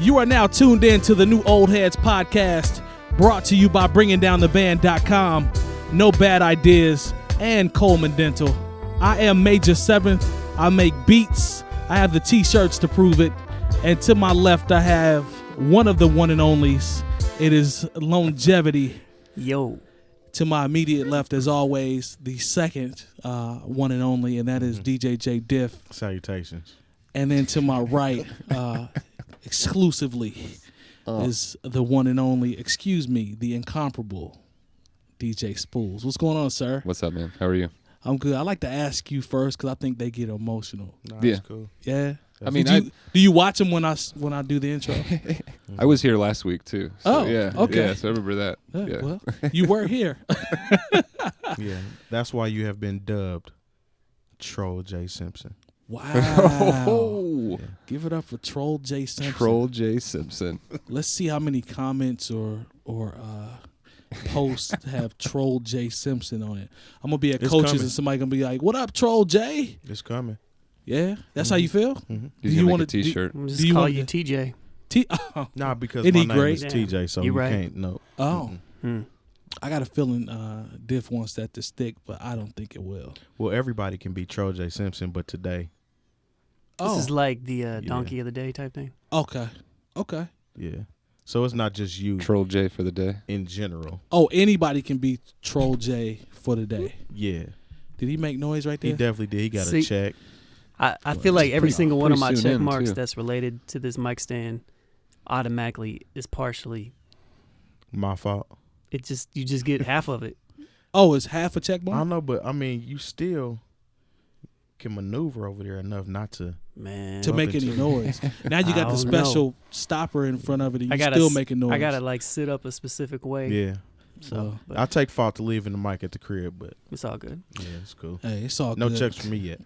You are now tuned in to the new Old Heads podcast, brought to you by bringingdowntheband.com, No Bad Ideas, and Coleman Dental. I am Major 7th. I make beats. I have the t-shirts to prove it. And to my left, I have one of the one and onlys. It is Lonegevity. Yo. To my immediate left, as always, the second one and only, and that is DJ Jay Diff. Salutations. And then to my right, exclusively, is the one and only, the incomparable DJ Spoolz. What's going on, sir? What's up, man? How are you? I'm good. I like to ask you first because I think they get emotional. Nah, yeah. That's cool. Yeah. I mean, do you watch them when I do the intro? I was here last week too. So yeah. Okay. Yeah, so I remember that. Yeah. Well, you were here. Yeah, that's why you have been dubbed Troll J Simpson. Wow. Oh. Yeah. Give it up for Troll J Simpson. Troll J Simpson. Let's see how many comments or posts have Troll J Simpson on it. I'm gonna be at It's Coaches coming. and somebody gonna be like, "What up, Troll J?" It's coming. Yeah, that's how you feel. Mm-hmm. He's you gonna wanna- make a t-shirt. I'm Do just you call want you to- TJ. Nah, because Isn't my he name great? is TJ, so You you right. can't know. Oh, Hmm. I got a feeling Diff wants that to stick, but I don't think it will. Well, everybody can be Troll J Simpson, but today, This is like the Yeah. donkey of the day type thing. Okay. yeah. So it's not just you Troll J for the day. in general. Oh, anybody can be Troll J for the day. Yeah, Did he make noise right he there? definitely did. He got See- a check. I feel like every pretty- single one of pretty my soon check in, marks too. that's related to this mic stand automatically is partially. My fault. You just get half of it. Oh, it's half a check I mark? know, but I mean, you still can maneuver over there enough not to. Man. To make any into- noise. Now you got I the don't know. special stopper in front of it, and you gotta still s- making noise. I gotta like sit up a specific way. Yeah, So but I take fault to leaving the mic at the crib, but it's all good. yeah, it's cool. Hey, it's all No good. checks for me yet.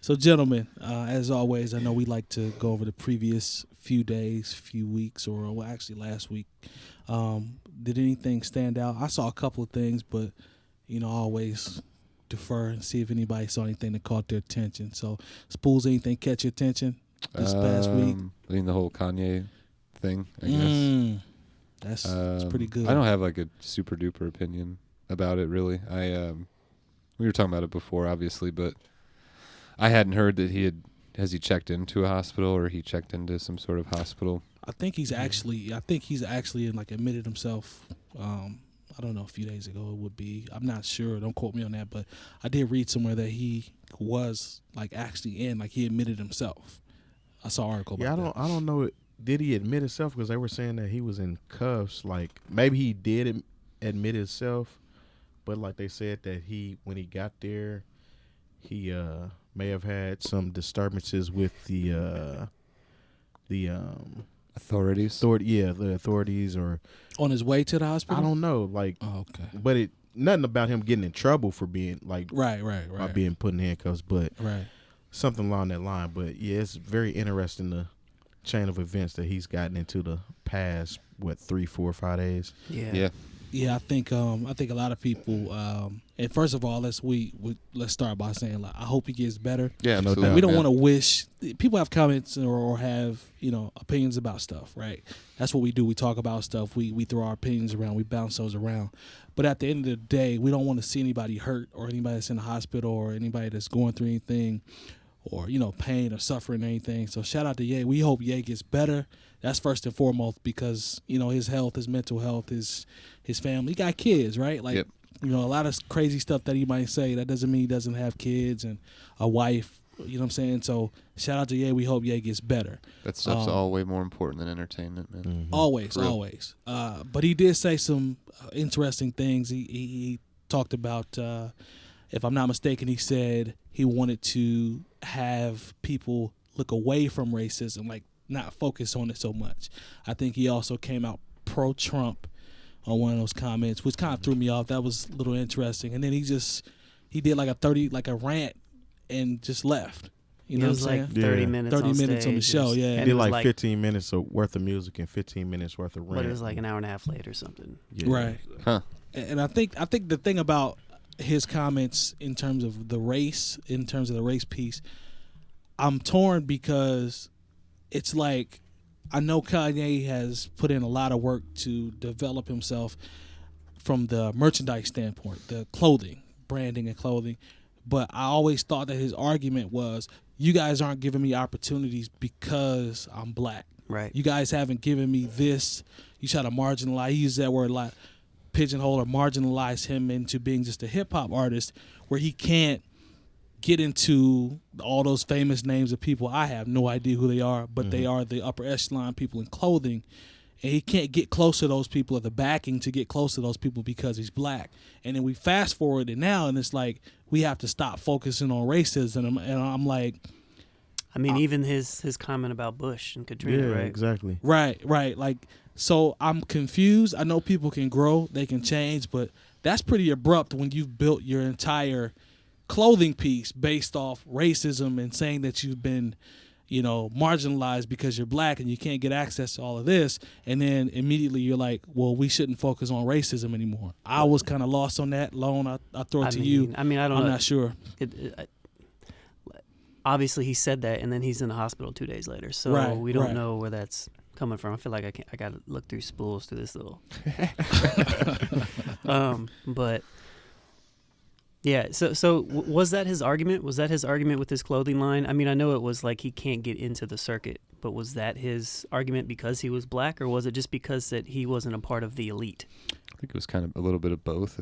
So, gentlemen, as always, I know we like to go over the previous few days, few weeks, or well, actually last week. Did anything stand out? I saw a couple of things, but I always defer and see if anybody saw anything that caught their attention. So, Spoolz, anything catch your attention this past week? I mean, the whole Kanye thing, I guess. That's pretty good. I don't have like a super duper opinion about it, really. We were talking about it before, obviously, but I hadn't heard that has he checked into a hospital or he checked into some sort of hospital. I think he's actually like admitted himself. I don't know, a few days ago it would be. I'm not sure. Don't quote me on that, but I did read somewhere that he was like actually in, like he admitted himself. I saw an article about that. I don't know. Did he admit himself? Because they were saying that he was in cuffs. Like maybe he did admit himself, but like they said that when he got there, he may have had some disturbances with the Authorities? the authorities, or On his way to the I hospital? don't know. Like, Oh, okay. but nothing about him getting in trouble for being like Right. by being put in handcuffs, but Right. something along that line. But yeah, it's very interesting the chain of events that he's gotten into the past 3, 4, 5 days. Yeah. Yeah, I think a lot of people and first of all, let's start by saying like I hope he gets better. Yeah, No absolutely. doubt. We don't man. want to wish people have comments or have opinions about stuff, right? That's what we do. We talk about stuff. We throw our opinions around. We bounce those around. But at the end of the day, we don't want to see anybody hurt or anybody that's in the hospital or anybody that's going through anything or pain or suffering or anything. So shout out to Ye. We hope Ye gets better. That's first and foremost because his health, his mental health, his family. He got kids, right? Like Yep. a lot of crazy stuff that he might say. That doesn't mean he doesn't have kids and a wife. You know what I'm saying? So shout out to Ye. We hope Ye gets better. That stuff's all way more important than entertainment, man. Mm-hmm. Always, For real. always. But he did say some interesting things. He talked about, if I'm not mistaken, he said he wanted to have people look away from racism, like not focus on it so much. I think he also came out pro-Trump on one of those comments, which kind of threw me off. That was a little interesting. And then he did like a rant and just left. You know it what was I'm like saying? 30 Yeah. minutes 30 on minutes on the stage. show, It was- yeah. and He it did was like 15 minutes worth of music and 15 minutes worth of rant. But it was like an hour and a half late or something. Yeah. Right. Huh. And I think the thing about his comments in terms of the race piece, I'm torn because it's like, I know Kanye has put in a lot of work to develop himself from the merchandise standpoint, the clothing, branding and clothing. But I always thought that his argument was, you guys aren't giving me opportunities because I'm black. Right. You guys haven't given me this. You try to marginalize, he used that word a lot, pigeonhole or marginalize him into being just a hip-hop artist where he can't get into all those famous names of people. I have no idea who they are, but they are the upper echelon people in clothing. And he can't get close to those people or the backing to get close to those people because he's black. And then we fast forward it now, and it's like we have to stop focusing on racism. And I'm like, I mean, even his comment about Bush and Katrina, Yeah, right? exactly. right. Like, so I'm confused. I know people can grow, they can change, but that's pretty abrupt when you've built your entire clothing piece based off racism and saying that you've been, marginalized because you're black and you can't get access to all of this, and then immediately you're like, well, we shouldn't focus on racism anymore. I was kind of lost on that. Lone, I throw it to you. I don't know. I'm not sure. Obviously, he said that, and then he's in the hospital 2 days later, so we don't know where that's coming from. I feel like I got to look through Spoolz through this little. But. Yeah, so was that his argument? Was that his argument with his clothing line? I mean, I know it was like he can't get into the circuit, but was that his argument because he was black, or was it just because that he wasn't a part of the elite? I think it was kind of a little bit of both,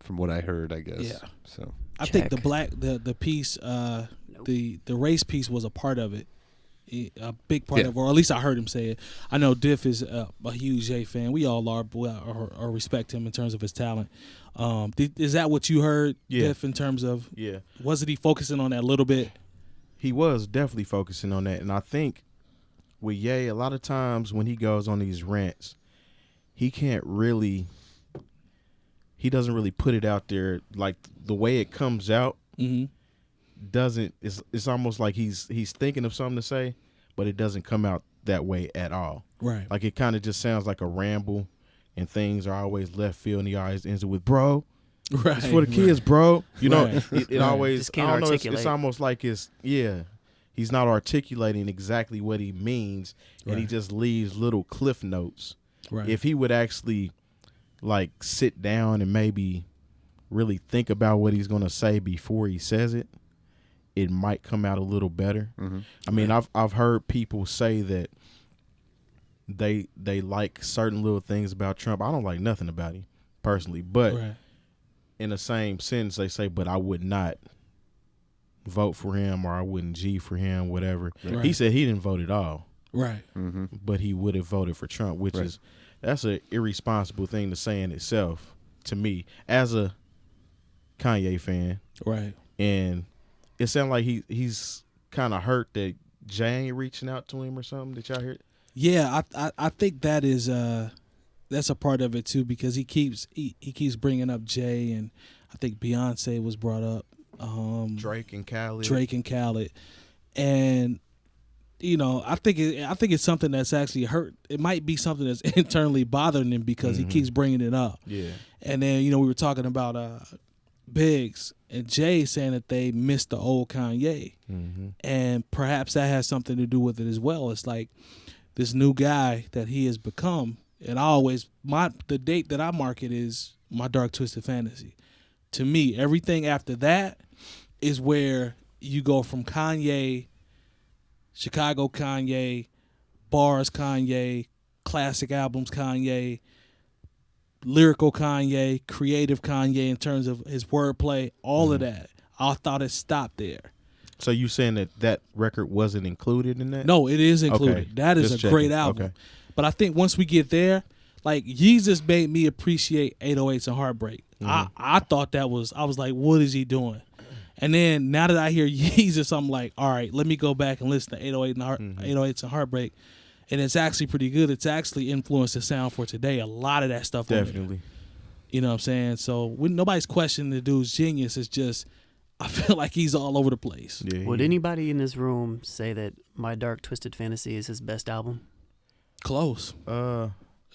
from what I heard, I guess. Yeah. So I think the piece, the race piece was a part of it, a big part of it, or at least I heard him say it. I know Diff is a huge Jay fan. We all are, or respect him in terms of his talent. Is that what you heard, Diff, in terms of? Yeah. Wasn't he focusing on that a little bit? He was definitely focusing on that. And I think with Ye, a lot of times when he goes on these rants, he doesn't really put it out there. Like the way it comes out it's almost like he's thinking of something to say, but it doesn't come out that way at all. Right. Like it kind of just sounds like a ramble, and things are always left field, and he always ends it with bro. Right. It's for the kids, bro. You know, Right. it always, Just can't I don't know, articulate. it's almost like he's not articulating exactly what he means, and he just leaves little cliff notes. Right. If he would actually like sit down and maybe really think about what he's going to say before he says it, it might come out a little better. I mean, I've heard people say that they like certain little things about Trump. I don't like nothing about him personally, but in the same sentence they say, but I would not vote for him, or I wouldn't G for him, whatever. Right. He said he didn't vote at all. Right. But he would have voted for Trump, which is, that's an irresponsible thing to say in itself to me as a Kanye fan. Right. And it sounded like he's kind of hurt that Jay ain't reaching out to him or something. Did y'all hear it? Yeah, I think that is that's a part of it too, because he keeps bringing up Jay, and I think Beyonce was brought up. Drake and Khaled. And I think it's something that's actually hurt. It might be something that's internally bothering him because he keeps bringing it up. Yeah. And then we were talking about Biggs and Jay saying that they missed the old Kanye, and perhaps that has something to do with it as well. It's like this new guy that he has become, and the date that I mark it is my Dark Twisted Fantasy. To me, everything after that is where you go from Kanye, Chicago Kanye, bars Kanye, classic albums Kanye, lyrical Kanye, creative Kanye in terms of his wordplay, all of that. I thought it stopped there. So you saying that record wasn't included in that? No, it is included. Okay. That is Just a great checking. album. Okay. But I think once we get there, like Yeezus made me appreciate 808s and Heartbreak. I thought I was like, what is he doing? And then now that I hear Yeezus, I'm like, all right, let me go back and listen to 808s and Heartbreak. And it's actually pretty good. It's actually influenced the sound for today. A lot of that stuff. Definitely. You know what I'm saying? So nobody's questioning the dude's genius. It's just, I feel like he's all over the place. Yeah, Would anybody in this room say that My Dark Twisted Fantasy is his best album? Close.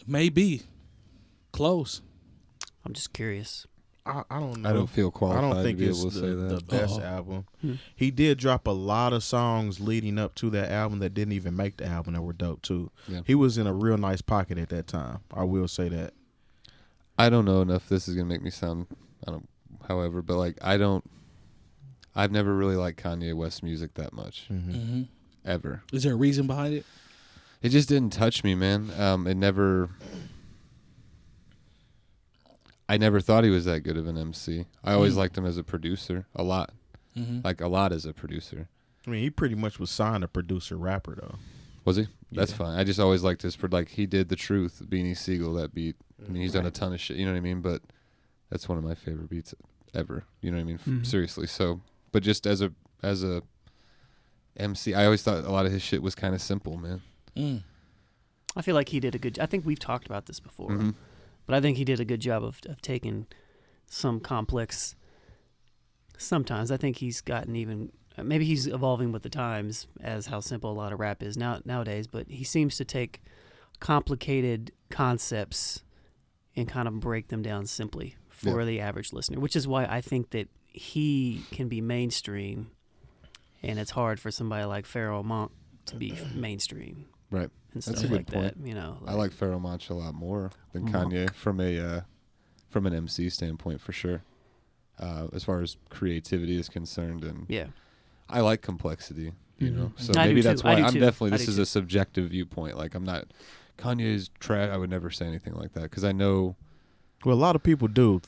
Maybe. Close. I'm just curious. I don't know. I don't feel I qualified don't think to be it's able to say the that. best Uh-oh. album. Hmm. He did drop a lot of songs leading up to that album that didn't even make the album that were dope too. Yeah. He was in a real nice pocket at that time. I will say that. I don't know enough. This is gonna make me sound, however, but like I've never really liked Kanye West music that much, Mm-hmm. ever. Is there a reason behind it? It just didn't touch me, man. It never. I never thought he was that good of an MC. I always liked him as a producer, a lot, like a lot as a producer. I mean, he pretty much was signed a producer rapper though. Was he? That's Yeah. fine. I just always liked his, like he did The Truth, Beanie Siegel, that beat. I mean, he's done a ton of shit. You know what I mean? But that's one of my favorite beats ever. You know what I mean? Seriously. So, but just as a MC, I always thought a lot of his shit was kind of simple, man. Mm. I feel like he did a good. I think we've talked about this before, Mhm. but I think he did a good job of taking some complex. Sometimes I think he's gotten even. Maybe he's evolving with the times as how simple a lot of rap is nowadays. But he seems to take complicated concepts and kind of break them down simply for the average listener, which is why I think that he can be mainstream, and it's hard for somebody like 𝗏𝗏 to be mainstream. Right. And That's stuff a good like point. that, you know. I like 𝗏𝗏 a lot more than Monk. Kanye from an MC standpoint, for sure. As far as creativity is concerned, and Yeah. I like complexity, you know. So I do maybe too. that's I why do I'm too. definitely. I This do is too. a subjective viewpoint. Like I'm not Kanye's trash. I would never say anything like that because I know. Well, a lot of people do.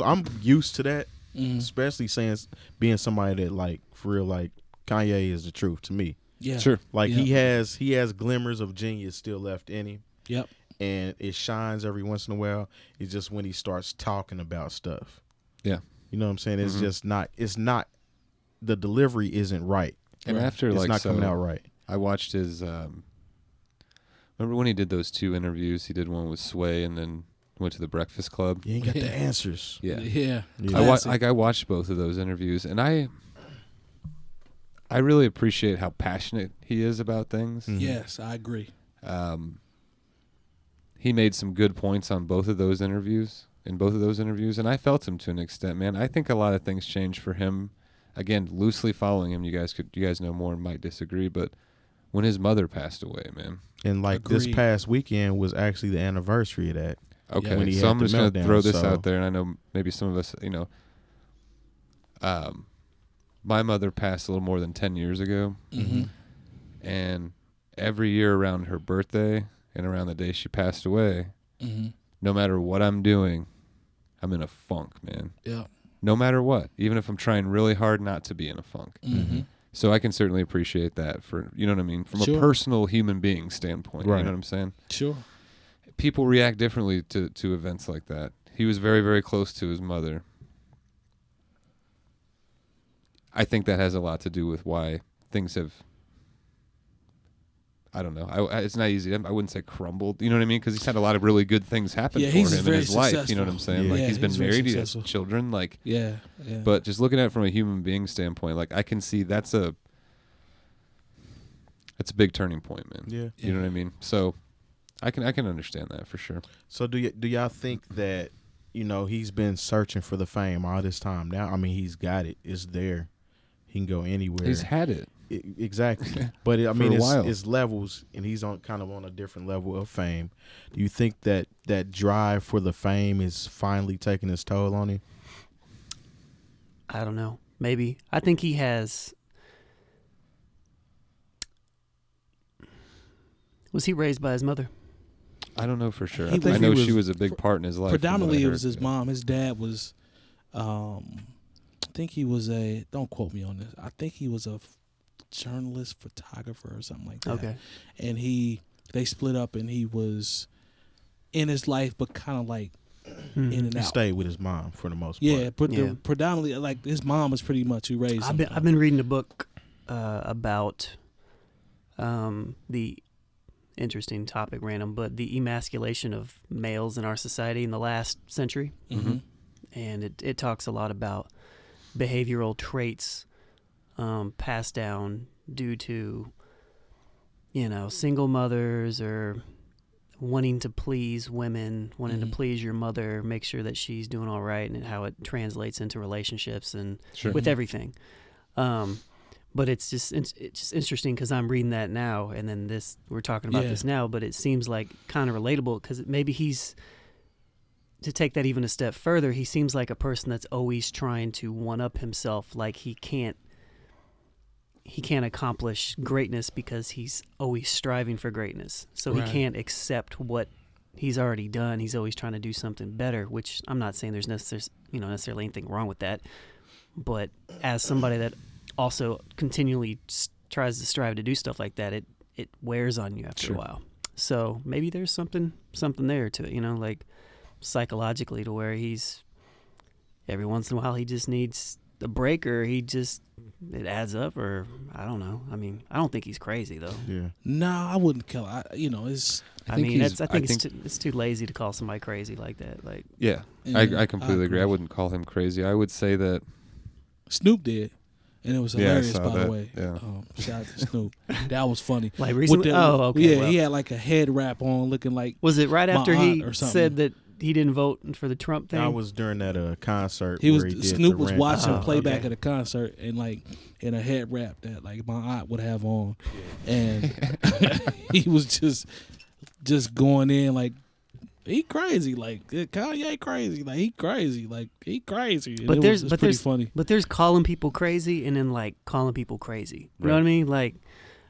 I'm used to that, Mm. especially being somebody that like for real like Kanye is the truth to me. Yeah. Sure. Like Yep. he has glimmers of genius still left in him, Yep. and it shines every once in a while. It's just when he starts talking about stuff. Yeah. You know what I'm saying? It's Mhm. just not. It's not. The delivery isn't right. And Right. after It's like not so, coming out right. I watched his. Remember when he did those 2 interviews? He did one with Sway and then went to the Breakfast Club. You ain't got Yeah. the answers. Yeah. Yeah. Yeah. Classic. I watched both of those interviews, and I really appreciate how passionate he is about things. Mhm. Yes, I agree. He made some good points on both of those interviews, and I felt him to an extent, man. I think a lot of things changed for him. Again, loosely following him, you guys know more and might disagree, but when his mother passed away, man. And like this Agreed. past weekend was actually the anniversary of that. Okay, When he so had I'm the just going to meltdown, throw this so- out there, and I know maybe some of us, my mother passed a little more than 10 years ago, Mm-hmm. and every year around her birthday and around the day she passed away, Mm-hmm. no matter what I'm doing, I'm in a funk, man. Yeah. No matter what, even if I'm trying really hard not to be in a funk. Mm-hmm. So I can certainly appreciate that for, you know what I mean, from Sure. a personal human being standpoint. Right. You know what I'm saying? Sure. People react differently to events like that. He was very, very close to his mother. I think that has a lot to do with why things have, I don't know. It's not easy. I wouldn't say crumbled. You know what I mean? Because he's had a lot of really good things happen Yeah, for he's him in very his life. You know successful. what I'm saying? Yeah. Like Yeah, he's been he's very married, he has successful. children. Like, Yeah. Yeah. but just looking at it from a human being standpoint, like I can see that's a big turning point, man. Yeah. You know what I mean? So I can understand that for sure. So do y'all think that he's been searching for the fame all this time? Now, I mean, he's got it. It's there. He can go anywhere. He's had it. Exactly. But I For mean, a while. it's levels, and he's on a different level of fame. Do you think that drive for the fame is finally taking its toll on him? I don't know. Maybe. I think he has. Was he raised by his mother? I don't know for sure. He I was- know he she was- was a big part in his life. from what I Predominantly, it heard. was his Yeah. mom. His dad was, I think he was don't quote me on this. I think he was a journalist, photographer, or something like that. Okay. And they split up, and he was in his life, but kind of like in and He out. stayed with his mom for the most part. Yeah, but Yeah. predominantly, like his mom was pretty much who raised him. I've been reading a book about the interesting topic, random, but the emasculation of males in our society in the last century. Mm-hmm. And it talks a lot about behavioral traits passed down due to single mothers or wanting to please women, wanting to please your mother, make sure that she's doing all right, and how it translates into relationships and with everything. But it's just interesting because I'm reading that now, and then we're talking about this now, but it seems like kind of relatable because maybe he's, to take that even a step further, he seems like a person that's always trying to one-up himself, like he can't accomplish greatness because he's always striving for greatness. So he can't accept what he's already done. He's always trying to do something better, which I'm not saying there's necessarily anything wrong with that. But as somebody that also continually tries to strive to do stuff like that, it wears on you after a while. So maybe there's something there to it, like psychologically, to where he's every once in a while he just needs a break, or it adds up, or I don't know. I mean, I don't think he's crazy though. Yeah. No, I wouldn't kill. It's. I think it's too lazy to call somebody crazy like that. Like. Yeah, I completely agree. I wouldn't call him crazy. I would say that Snoop did, and it was hilarious. I saw by that. the way, shout out to Snoop. That was funny. Like recently. Okay. Yeah, he had like a head wrap on, looking like. Was it right after he said that he didn't vote for the Trump thing? I was during that concert. Snoop was watching playback at a concert, and like in a head wrap that like my aunt would have on, and he was just going in like he crazy, like Kanye crazy, like he crazy, like he crazy. And but it's pretty funny. But there's calling people crazy and then like calling people crazy. You know what I mean? Like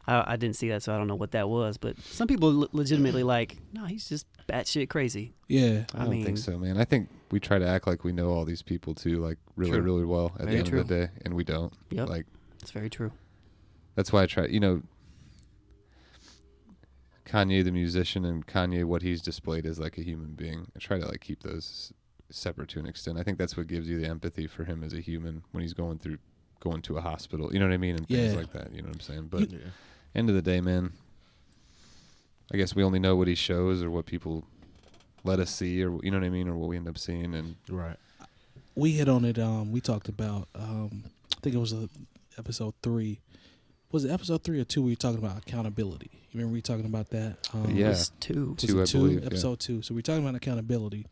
I didn't see that, so I don't know what that was. But some people legitimately like, no, he's just batshit crazy. Yeah, I don't think so, man. I think we try to act like we know all these people too, like really, really well at the end of the day, and we don't. Yep. Like, it's very true. That's why I try. Kanye the musician and Kanye what he's displayed as like a human being. I try to like keep those separate to an extent. I think that's what gives you the empathy for him as a human when he's going to a hospital. You know what I mean? And things like that. You know what I'm saying? But end of the day, man, I guess we only know what he shows or what people let us see, or you know what I mean, or what we end up seeing. And we hit on it. We talked about. I think it was episode 3. Was it episode 3 or 2? We were talking about accountability. You remember we talking about that? It was 2. I believe. Episode 2. So we're talking about accountability.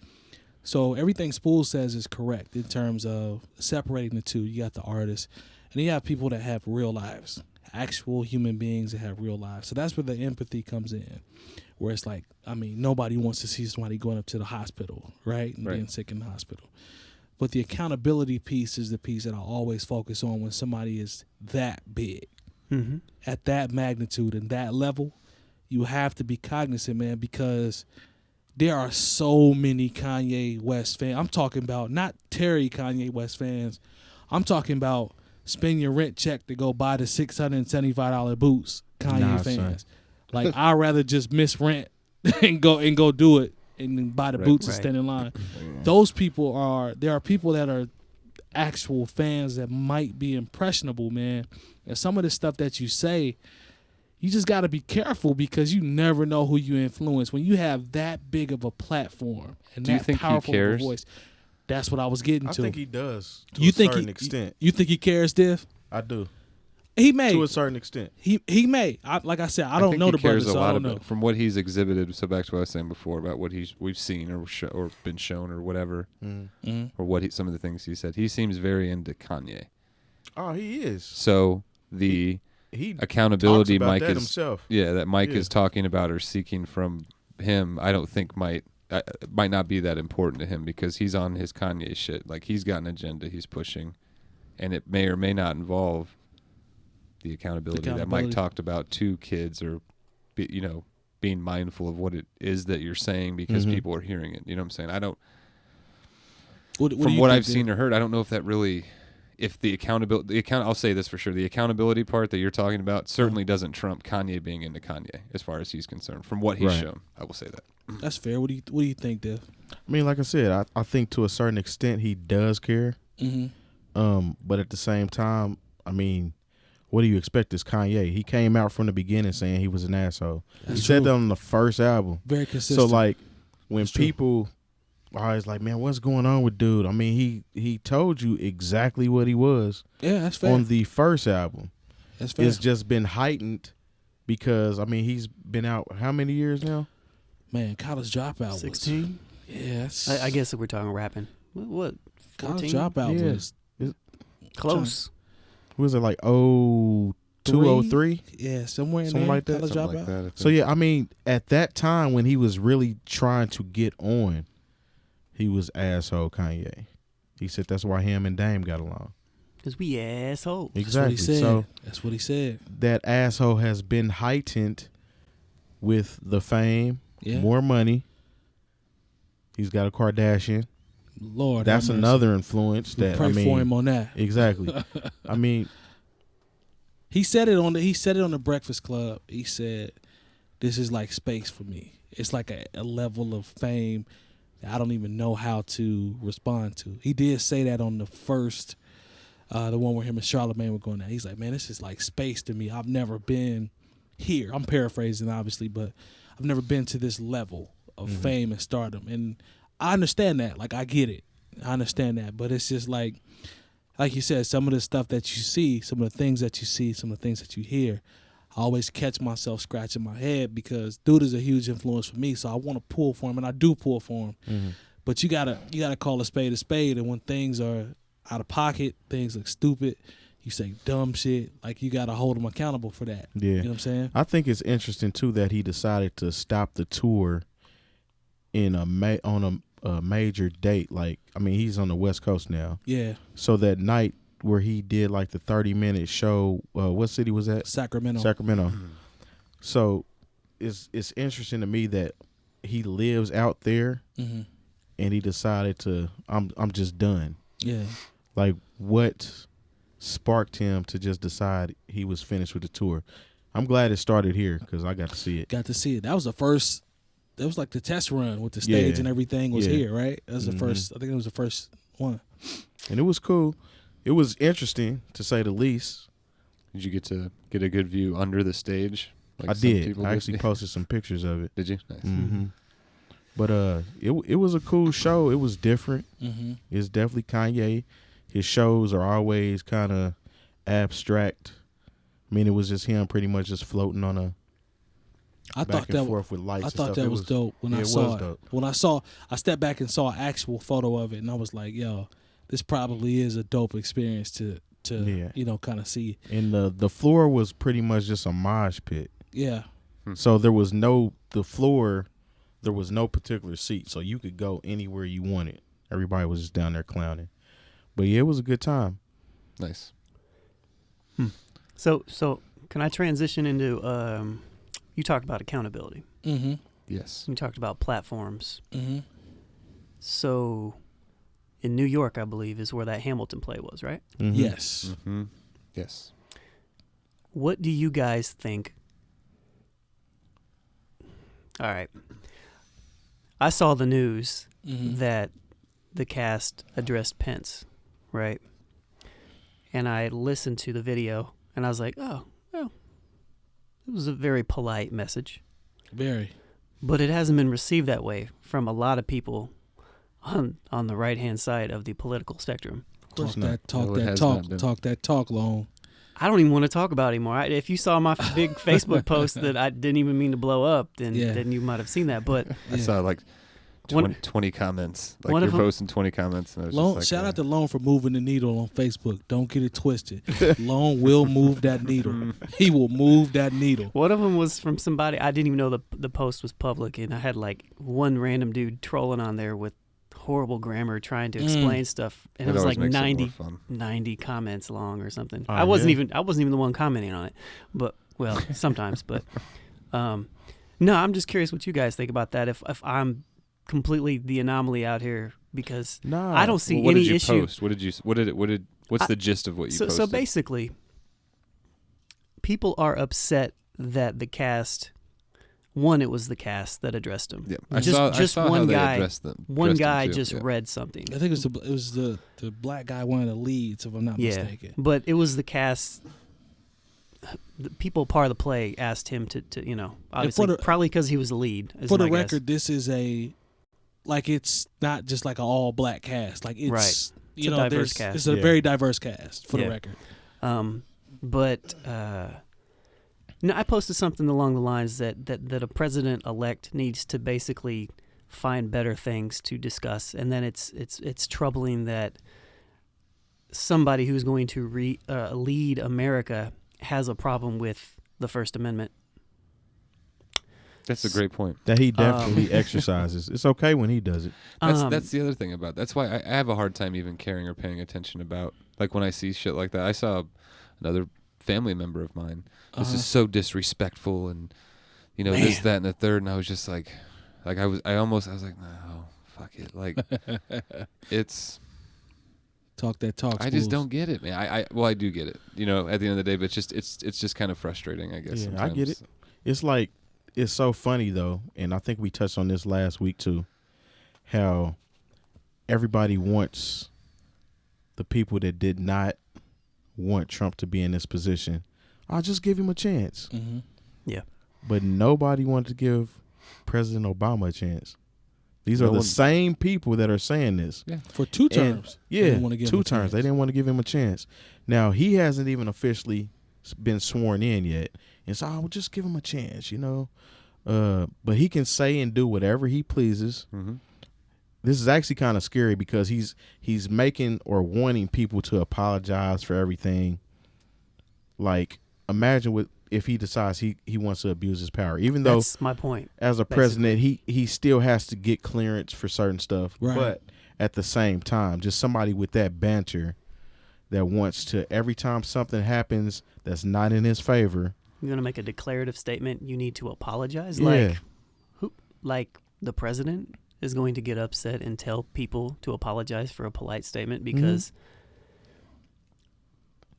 So everything Spoolz says is correct in terms of separating the two. You got the artists, and you have people that have real lives, actual human beings that have real lives. So that's where the empathy comes in, where it's like, I mean, nobody wants to see somebody going up to the hospital, right, and being sick in the hospital. But the accountability piece is the piece that I always focus on when somebody is that big. Mm-hmm. At that magnitude and that level, you have to be cognizant, man, because there are so many Kanye West fans. I'm talking about not Terry Kanye West fans. I'm talking about spend your rent check to go buy the $675 boots Kanye fans. Like, I'd rather just miss rent and go do it and then buy the boots and stand in line. Those people there are people that are actual fans that might be impressionable, man. And some of the stuff that you say, you just got to be careful because you never know who you influence. When you have that big of a platform and do you think powerful he of cares? a voice, that's what I was getting to. I think he does to a certain extent. You think he cares, Diff? I do. He may. To a certain extent. He may. Like I said, I don't think know he the cares brother, so I don't know. From what he's exhibited. So back to what I was saying before about what we've seen or been shown or whatever, or what some of the things he said. He seems very into Kanye. Oh, he is. So the he accountability talks about Mike that is himself. that Mike is talking about or seeking from him. I don't think might not be that important to him because he's on his Kanye shit. Like he's got an agenda he's pushing, and it may or may not involve the accountability that Mike talked about to kids, or being mindful of what it is that you're saying because people are hearing it. You know what I'm saying? I don't. From what I've seen or heard, I don't know if that really. If the accountability, I'll say this for sure: the accountability part that you're talking about certainly doesn't trump Kanye being into Kanye, as far as he's concerned. From what he's shown, I will say that. That's fair. What do you think, Diff? I mean, like I said, I think to a certain extent he does care. Mm-hmm. But at the same time, I mean, what do you expect? Is Kanye? He came out from the beginning saying he was an asshole. He said that on the first album. Very consistent. So like when people. I was like, man, what's going on with dude? I mean, he told you exactly what he was. Yeah, that's fair. On the first album. That's fair. It's just been heightened because, I mean, he's been out how many years now? Man, College Dropout 16? was... Yes. I guess if we're talking rapping. What? 14? College Dropout Yeah. was... Close. Was it like 0203? Yeah, somewhere in Something there. like that. College Something Dropout. like that, I think. So yeah, I mean, at that time when he was really trying to get on, he was asshole Kanye. He said that's why him and Dame got along. Because we assholes. Exactly. That's what he said. So That's what he said. that asshole has been heightened with the fame, Yeah. more money. He's got a Kardashian. Lord, That's have mercy. another influence We that pray I mean. for him on that. Exactly. I mean, He said it on the Breakfast Club. He said, "This is like space for me. It's like a level of fame that I don't even know how to respond to." He did say that on the first, the one where him and Charlamagne were going at. He's like, "Man, this is like space to me. I've never been here." I'm paraphrasing, obviously, but I've never been to this level of fame and stardom. And I understand that. Like, I get it. I understand that. But it's just like you said, some of the stuff that you see, some of the things that you see, some of the things that you hear, I always catch myself scratching my head because dude is a huge influence for me. So I want to pull for him, and I do pull for him. But you gotta call a spade, and when things are out of pocket, things look stupid, you say dumb shit, like you gotta hold him accountable for that. yeah. You know what I'm saying? I think it's interesting too that he decided to stop the tour in on a major date. Like, I mean, he's on the West Coast now. Yeah. So that night where he did like the 30-minute show, what city was that? Sacramento. Sacramento. So it's interesting to me that he lives out there Mm-hmm. and he decided to I'm just done. Yeah. Like, what sparked him to just decide he was finished with the tour? I'm glad it started here because I got to see it. Got to see it. That was the first. That was like the test run with the stage Yeah. and everything was Yeah. here, right? That was the first. I think it was the first one. And it was cool. It was interesting, to say the least. Did you get to get a good view under the stage? Like I some did. people I actually posted some pictures of it. Did you? Nice. Mm-hmm. But it was a cool show. It was different. Mm-hmm. It's definitely Kanye. His shows are always kind of abstract. I mean, it was just him pretty much just floating on a I back thought and that forth with lights. I and thought stuff. that It was dope when yeah, I it saw was it. dope. When I stepped back and saw an actual photo of it, and I was like, "Yo, this probably is a dope experience to Yeah. kind of see." And the floor was pretty much just a mosh pit. Yeah, So there was no particular seat, so you could go anywhere you wanted. Everybody was just down there clowning. But yeah, it was a good time. Nice. So can I transition into you talked about accountability. mm-hmm, Yes. You talked about platforms. mm-hmm. So in New York, I believe, is where that Hamilton play was, right? Mhm. Yes, Mm-hmm. Yes. What do you guys think? All right. I saw the news that the cast addressed Pence, right? And I listened to the video, and I was like, oh, well, it was a very polite message. very. But it hasn't been received that way from a lot of people on the right-hand side of the political spectrum. course Talk not. that talk, No, it that has talk, not been. talk that talk, Long. I don't even want to talk about it anymore. If you saw my big Facebook post that I didn't even mean to blow up, then you might have seen that. But I saw like One- 20 comments. Like one you're of 'em- posting 20 comments. And I was Lone, just shout like, out to Lone for moving the needle on Facebook. Don't get it twisted. Lone will move that needle. He will move that needle. one of them was from somebody I didn't even know the post was public, and I had like one random dude trolling on there with horrible grammar trying to explain stuff, and it was always like makes it more fun. 90 comments long or something. Oh, I wasn't yeah? even the one commenting on it, but well, sometimes. But no, I'm just curious what you guys think about that. If I'm completely the anomaly out here, because Nah. I don't see Well, what any did you issue. post? What's the gist of what you posted? So basically, people are upset that the cast. One, it was the cast that addressed him. Yeah, I saw how one they guy. addressed them, One addressed them guy too, just yeah. read something. I think it was the black guy, one of the leads, if I'm not Yeah, mistaken. but it was the cast. The people part of the play asked him to obviously probably because he was the lead. Is For the my guess. record, this is it's not just like an all black cast. Like it's Right. It's a diverse cast. It's a Yeah. very diverse cast for Yeah. the record. But No, I posted something along the lines that a president-elect needs to basically find better things to discuss, and then it's troubling that somebody who's going to lead America has a problem with the First Amendment. That's a great point. That he definitely exercises. It's okay when he does it. That's the other thing about. That's why I have a hard time even caring or paying attention about. Like when I see shit like that, I saw another family member of mine. This is so disrespectful, and this, that, and the third, and I was just like I was like, no, fuck it, like it's talk that talk. I just don't get it, man. I do get it, at the end of the day, but it's just kind of frustrating, I guess. Yeah, sometimes. I get it. It's like it's so funny though, and I think we touched on this last week too, how everybody wants the people that did not want Trump to be in this position. I'll just give him a chance. Mm-hmm. Yeah. But nobody wanted to give President Obama a chance. These are the same people that are saying this. Yeah. For 2 terms. Yeah, 2 terms. They didn't want to give him a chance. Now, he hasn't even officially been sworn in yet. And so I will just give him a chance, But he can say and do whatever he pleases. Mm-hmm. This is actually kind of scary because he's making or wanting people to apologize for everything. Like, imagine if he decides he wants to abuse his power. Even though that's my point. As a president, he still has to get clearance for certain stuff. Right. But at the same time, just somebody with that banter that wants to, every time something happens that's not in his favor. You're going to make a declarative statement, you need to apologize? Yeah. Like the president is going to get upset and tell people to apologize for a polite statement because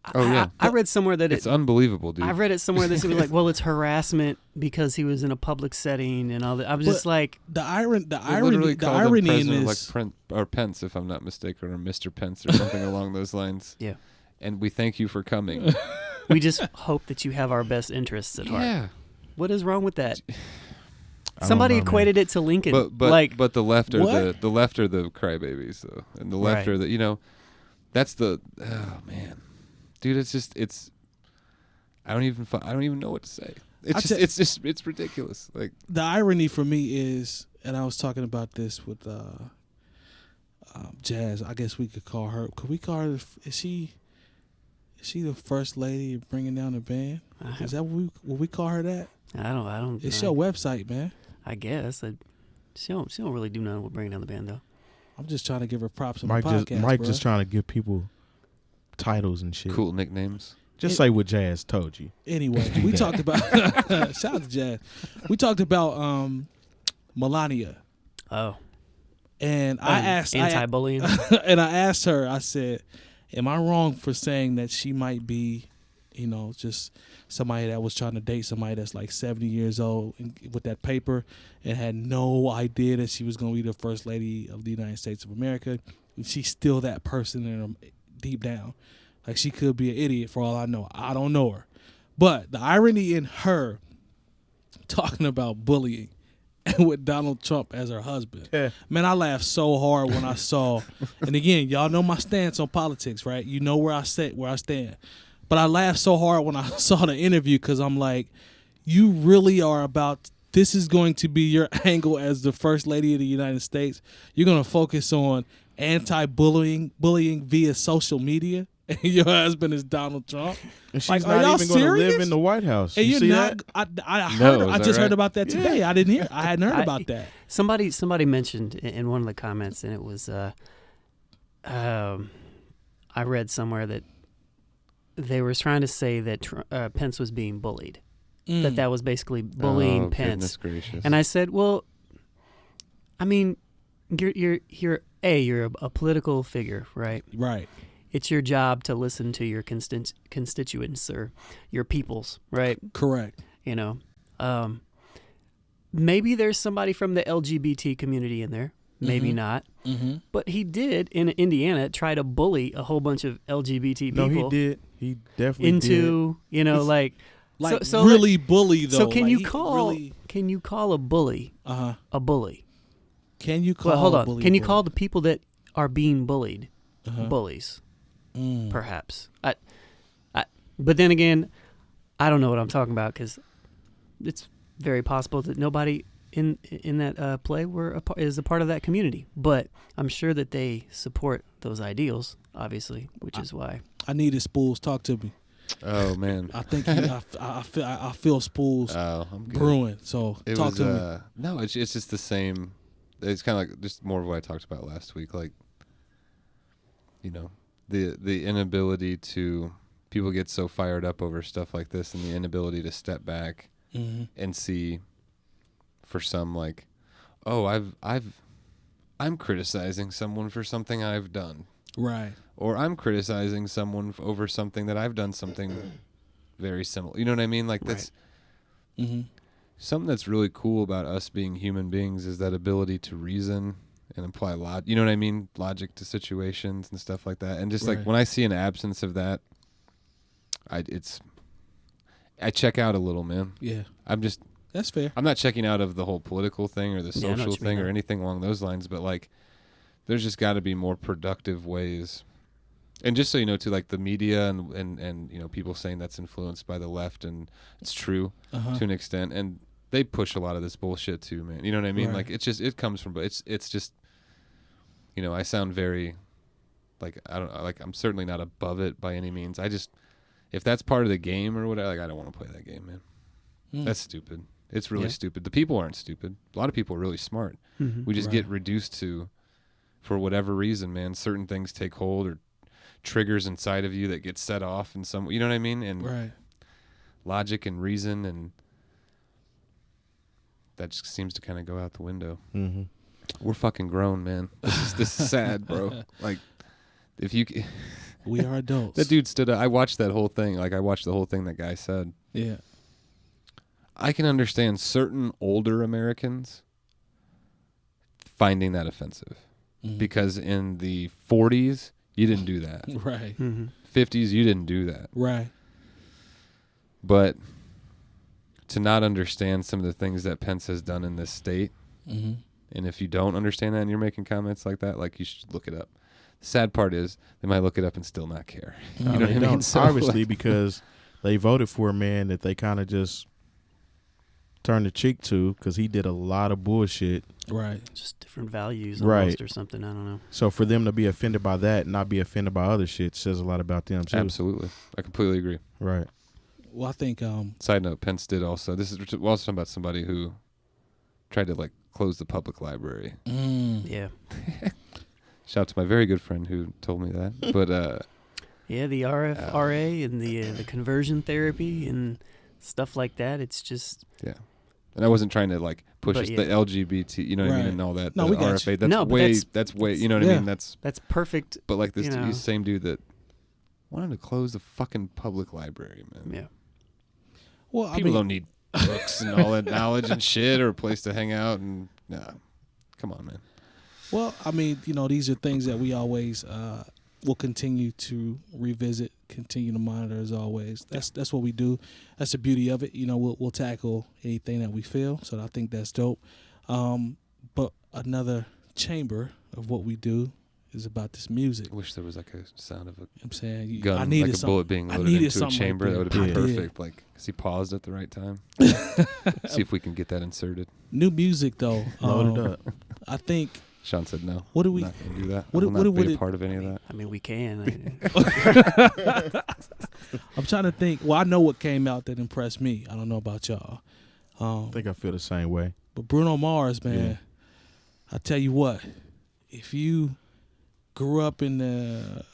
I read somewhere that it's unbelievable, dude. I read it somewhere that it was like, well, it's harassment because he was in a public setting and all that. I was just like, the irony in this, like Pence, if I'm not mistaken, or Mr. Pence or something along those lines. Yeah. And we thank you for coming. We just hope that you have our best interests at heart. Yeah. What is wrong with that? Somebody equated it to Lincoln. But the left are the left are the crybabies though, and the left are the that's the man, dude. It's I don't even know what to say. It's ridiculous. Like the irony for me is, and I was talking about this with Jazz. I guess we could call her. Could we call her? Is she the first lady bringing down the band? Is that what we call her? That I don't. It's your website, man. I guess she don't really do nothing with bringing down the band though. I'm just trying to give her props on the podcast. Mike just trying to give people titles and shit. Cool nicknames. Say what Jazz told you. Anyway, we talked about shout out to Jazz. We talked about Melania. Oh. And I asked anti-bullying. And I asked her, I said, am I wrong for saying that she might be, just somebody that was trying to date somebody that's like 70 years old with that paper and had no idea that she was going to be the first lady of the United States of America. And she's still that person in her deep down. Like, she could be an idiot for all I know. I don't know her. But the irony in her talking about bullying and with Donald Trump as her husband. Yeah. Man, I laughed so hard when I saw, and again, y'all know my stance on politics, right? You know where I stand. But I laughed so hard when I saw the interview because I'm like, you really are about, this is going to be your angle as the first lady of the United States. You're going to focus on bullying via social media, and your husband is Donald Trump. And she's not even going to live in the White House. And you're not. I just heard about that today. I didn't hear. I hadn't heard about that. Somebody mentioned in one of the comments, and it was, I read somewhere that they were trying to say that Pence was being bullied. That was basically bullying Pence. Goodness gracious. And I said, well, I mean, you're a political figure, right? Right. It's your job to listen to your constituents or your peoples, right? Correct. Maybe there's somebody from the LGBT community in there. Maybe not. Mm-hmm. But he did, in Indiana, try to bully a whole bunch of LGBT people. No, he did. He definitely did. So really bully, though. So can you call a bully a bully? Can you call hold a on. bully Can you bully? call the people that are being bullied bullies? Perhaps. But then again, I don't know what I'm talking about because it's very possible that nobody in that play is a part of that community. But I'm sure that they support those ideals, obviously, which is why. I needed Spoolz. Talk to me. Oh man, I think I feel Spoolz I'm good. brewing. So talk to me. No, it's just the same. It's kind of like just more of what I talked about last week. Like, you know, the inability to people get so fired up over stuff like this, and the inability to step back and see. For some, like, oh, I'm criticizing someone for something I've done, right? Or I'm criticizing someone over something that I've done something very similar. You know what I mean? Like that's something that's really cool about us being human beings is that ability to reason and apply you know what I mean? Logic to situations and stuff like that. And just like when I see an absence of that, I check out a little, man. Yeah, that's fair. I'm not checking out of the whole political thing or the social thing or anything along those lines, but like there's just got to be more productive ways. And just so you know, too, like the media and you know, people saying that's influenced by the left, and it's true to an extent, and they push a lot of this bullshit too, man. You know what I mean? Like it comes from, it's just, you know, I sound very like I'm certainly not above it by any means. I just, if that's part of the game or whatever, like I don't want to play that game, man. That's stupid. It's really stupid. The people aren't stupid. A lot of people are really smart. We just get reduced to, for whatever reason, man, certain things take hold or triggers inside of you that get set off in some, you know what I mean? And logic and reason, and that just seems to kind of go out the window. We're fucking grown, man. This is sad, bro. Like, if you... We are adults. That dude stood up. I watched that whole thing. Like, I watched the whole thing that guy said. Yeah. I can understand certain older Americans finding that offensive because in the 40s, you didn't do that. Right. 50s, you didn't do that. Right. But to not understand some of the things that Pence has done in this state, and if you don't understand that and you're making comments like that, like, you should look it up. The sad part is they might look it up and still not care. You know what I mean? So, obviously, because they voted for a man that they kind of just turned the cheek to because he did a lot of bullshit. Right. Just different values almost or something. I don't know. So for them to be offended by that and not be offended by other shit says a lot about them too. Absolutely. I completely agree. Right. Well, I think... Side note, Pence did also... This is we're also talking about somebody who tried to, like, close the public library. Yeah. Shout out to my very good friend who told me that. But... yeah, the RFRA and the conversion therapy and stuff like that. It's just... Yeah. And I wasn't trying to, like, push the LGBT, you know what I mean, and all that. No, we got RFA. you. That's way, you know what I mean? That's perfect. But, like, this same dude that wanted to close the fucking public library, man. Yeah. Well, people don't need books and all that knowledge and shit or a place to hang out and, nah. Come on, man. Well, I mean, you know, these are things that we always will continue to revisit, continue to monitor as always. That's what we do. That's the beauty of it. You know, we'll tackle anything that we feel. So I think that's dope. But another chamber of what we do is about this music. I wish there was like a sound of a I'm saying gun, I needed like a bullet being loaded into a chamber. Like that would have been perfect. Like, because he paused at the right time. See if we can get that inserted. New music though. Load it up. I think. Sean said no. What do we? Not gonna do that. What will not be a part of any of that. I mean, we can. I'm trying to think. Well, I know what came out that impressed me. I don't know about y'all. I think I feel the same way. But Bruno Mars, man, I tell you what, if you grew up in the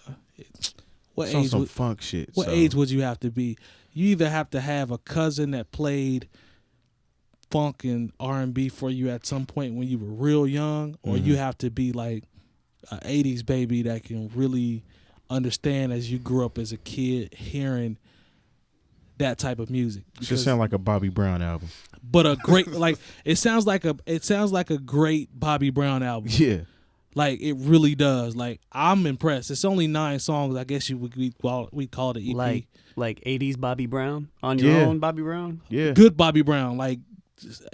what age? Some funk shit. What age would you have to be? You either have to have a cousin that played funk and R&B for you at some point when you were real young, or you have to be like an 80s baby that can really understand as you grew up as a kid hearing that type of music. It should sound like a Bobby Brown album. But a great like it sounds like a great Bobby Brown album. Yeah. Like it really does. Like I'm impressed. It's only 9 songs. I guess we call it an EP. Like 80s Bobby Brown on your own Bobby Brown. Yeah. Good Bobby Brown. Like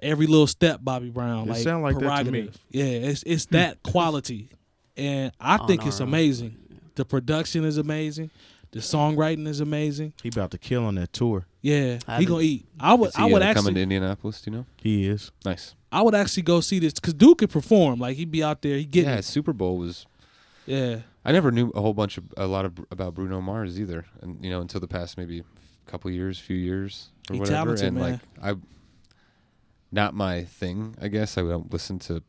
every little step Bobby Brown. It like sound like that to me. Yeah, it's that quality, and I think it's amazing. The production is amazing. The songwriting is amazing. He about to kill on that tour. Yeah, I he gonna eat. I would Is he, actually coming to Indianapolis? Do you know? He is. Nice. I would actually go see this because Dude could perform. Like he'd be out there. He get Yeah, it. Super Bowl was. Yeah. I never knew a lot about Bruno Mars either, and until the past maybe few years or He whatever. talented, And man. not my thing. I guess I don't listen to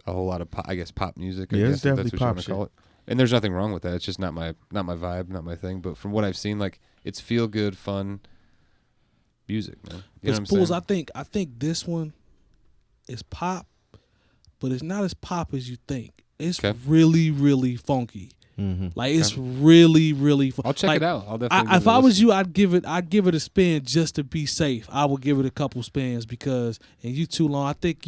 a whole lot of pop music. I Yeah, guess it's if definitely that's what you pop wanna call it. And there's nothing wrong with that. It's just not my vibe, not my thing. But from what I've seen, like it's feel good, fun music, man. You know what I'm Spoolz, saying? I think this one is pop, but it's not as pop as you think. It's Okay. really, really funky. Mm-hmm. Like it's really, really fun. I'll check like, it out. I'll definitely. if I was you, I'd give it a spin just to be safe. I would give it a couple spins because and you too long. I think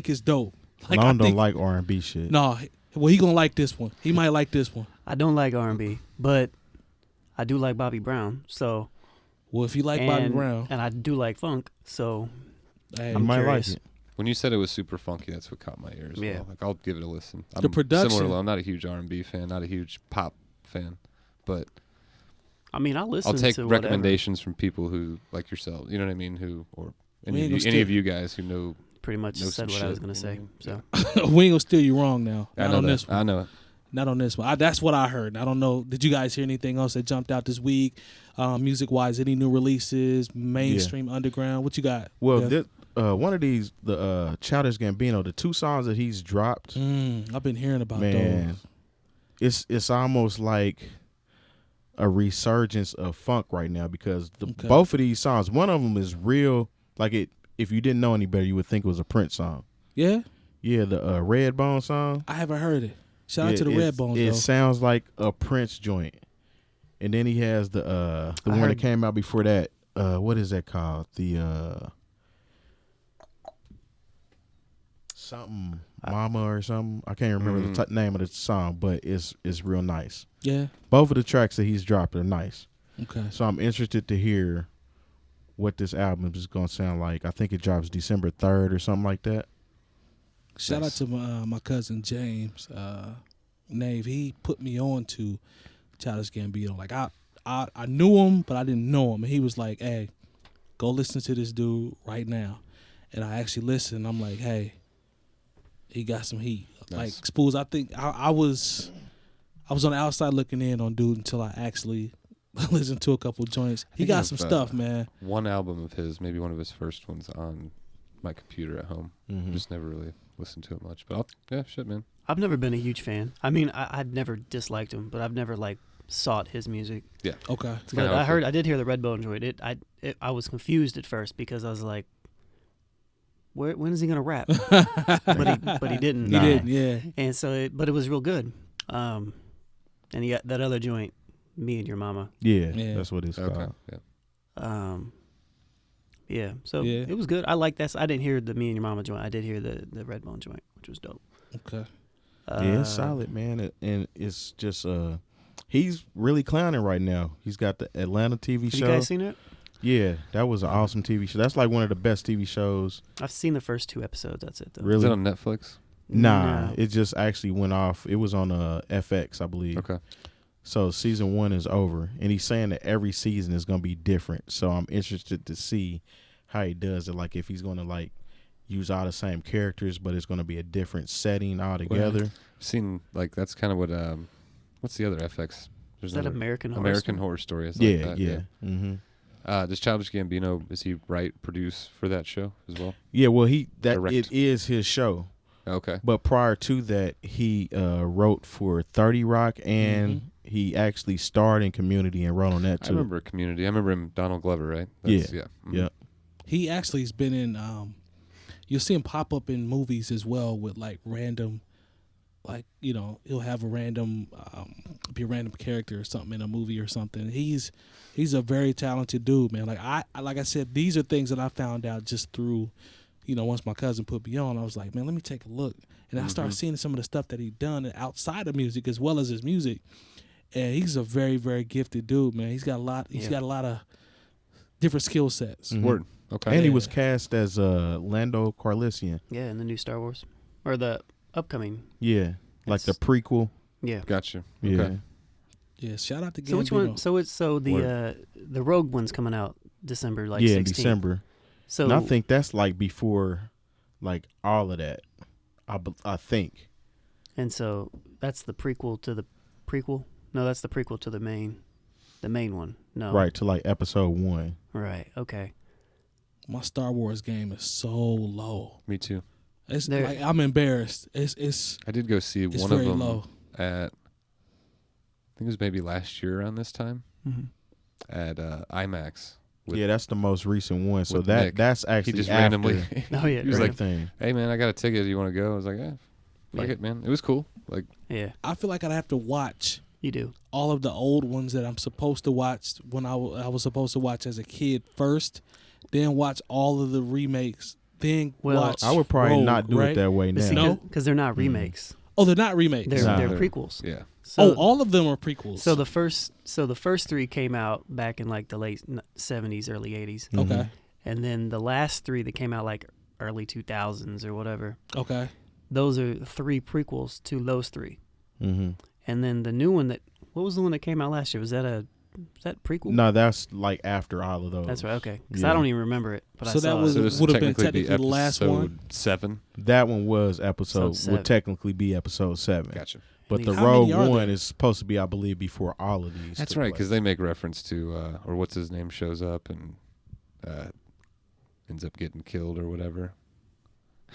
it's dope. Like Lon I don't think, like R&B shit. No, well he gonna like this one. He might like this one. I don't like R&B, but I do like Bobby Brown. So Well, if you like Bobby Brown, and I do like funk, so hey, I might curious. like it. When you said it was super funky, that's what caught my ear as Yeah. well. Like I'll give it a listen. I'm The production- similar. I'm not a huge R&B fan, not a huge pop fan, but I mean, I listen I'll take to whatever. recommendations from people who like yourself. You know what I mean? Who or We ain't any gonna of you guys who know. Pretty much Know said some what I was shit. going to say. So we ain't gonna steal you wrong now. I Not know on that. this one. I know it. Not on this one. That's what I heard. I don't know. Did you guys hear anything else that jumped out this week? Music wise, any new releases? Mainstream, underground? What you got? Well, Dev? this, one of these, the 𝐀𝐿𝐴 Gambino, the 2 songs that he's dropped, I've been hearing about man, those. it's almost like a resurgence of funk right now because Okay. both of these songs, one of them is real, like it. If you didn't know any better, you would think it was a Prince song. Yeah, Yeah, the Redbone song. I haven't heard it. Shout out to the it's- Redbones It though. sounds like a Prince joint. And then he has the I one heard- that came out before that. What is that called? The something Mama or something. I can't remember the name of the song, but it's real nice. Yeah. Both of the tracks that he's dropped are nice. Okay. So I'm interested to hear what this album is going to sound like. I think it drops December 3rd or something like that. Shout out to my cousin James Nave. He put me on to 𝐀𝐿𝐴 Gambino. Like I knew him, but I didn't know him. And he was like, "Hey, go listen to this dude right now." And I actually listened. I'm like, "Hey, he got some heat." Nice. Like Spoolz, I think I was on the outside looking in on dude until I actually listened to a couple joints. He think got of, some stuff, man. One album of his, maybe one of his first ones, on my computer at home. Mm-hmm. Just never really listened to it much. But yeah, shit, man. I've never been a huge fan. I mean, I'd never disliked him, but I've never sought his music. Yeah. Okay. It's kinda But how I did hear the Redbone joint. I was confused at first because I was like, when is he gonna rap? but he didn't. He did, yeah. And so, but it was real good. And he got that other joint, Me and Your Mama. Yeah, Yeah. that's what it's Okay. called. Yeah. Yeah. So Yeah. it was good. I like that. I didn't hear the Me and Your Mama joint. I did hear the Redbone joint, which was dope. Okay. Yeah, it's solid, man. And it's just he's really clowning right now. He's got the Atlanta TV Have show. you guys seen it? Yeah, that was an awesome TV show. That's like one of the best TV shows. I've seen the first 2 episodes. That's it, though. Is Really? it on Netflix? Nah, No. it just actually went off. It was on FX, I believe. Okay. So season 1 is over, and he's saying that every season is going to be different. So I'm interested to see how he does it. Like if he's going to use all the same characters, but it's going to be a different setting altogether. I've seen that's kind of what what's the other FX? There's Is that another- American Horror American Story? Horror Story. Is Yeah, like that, yeah. Mm-hmm. Does 𝐀𝐿𝐴 Gambino, is he produce for that show as well? Yeah, well, Direct. it is his show. Okay. But prior to that, he wrote for 30 Rock, and he actually starred in Community and wrote on that I too. remember Community. I remember him, Donald Glover, right? Yeah. Yeah. Mhm. Yeah. He actually has been in. You'll see him pop up in movies as well with random, he'll have a random, be a random character or something in a movie or something. He's a very talented dude, man. Like I said, these are things that I found out just through, once my cousin put me on, I was like, man, let me take a look, and I started seeing some of the stuff that he done outside of music as well as his music, and he's a very, very gifted dude, man. He's got a lot. He's got a lot of different skill sets. Mhm. Word. Okay. And he was cast as Lando Calrissian. Yeah, in the new Star Wars. Or the upcoming. Yeah, like the prequel. Yeah. Gotcha. Yeah. Okay. Yeah, shout out to Gambino. So which one? So the Rogue one's coming out December 16th. in December. So And I think that's like before, like all of that. I think. And so that's the prequel to the prequel. No, that's the prequel to the main one. No, Right, to like episode 1. Right. Okay. My Star Wars game is so low. Me too. It's There- like I'm embarrassed. It's I did go see one very of them low. at, I think it was maybe last year around this time Mm-hmm. at IMAX. With, Yeah, that's the most recent one. So with Nick. that's he actually just after randomly. Oh yeah. He was like, everything. "Hey man, I got a ticket. Do you want to go?" I was like, "Yeah, fuck Yeah. it, man." It was cool. Like, Yeah, I feel like I'd have to watch you do. all of the old ones that I'm supposed to watch when I was supposed to watch as a kid first, then watch all of the remakes, then Well, watch. I would probably Rogue, not do right? it that way But see, now. No? because they're not remakes. Oh, they're not remakes. They're Nah. they're prequels. yeah, So, all of them are prequels. So the first 3 came out back in like the late 70s, early 80s, Mhm. okay, and then the last 3 that came out like early 2000s or whatever. okay. Those are 3 prequels to those 3. Mhm. And then the new one what was the one that came out last year? Was that prequel? No, that's like after all of those. That's right. Okay, because Yeah. I don't even remember it. But So I that saw was- it. so this would have been technically be technically the last one? episode 7. That one was episode Episode would technically be episode 7. Gotcha. But the How Rogue many are one there? is supposed to be, I believe, before all of these. That's took right, because place. they make reference to, or what's his name shows up and ends up getting killed or whatever.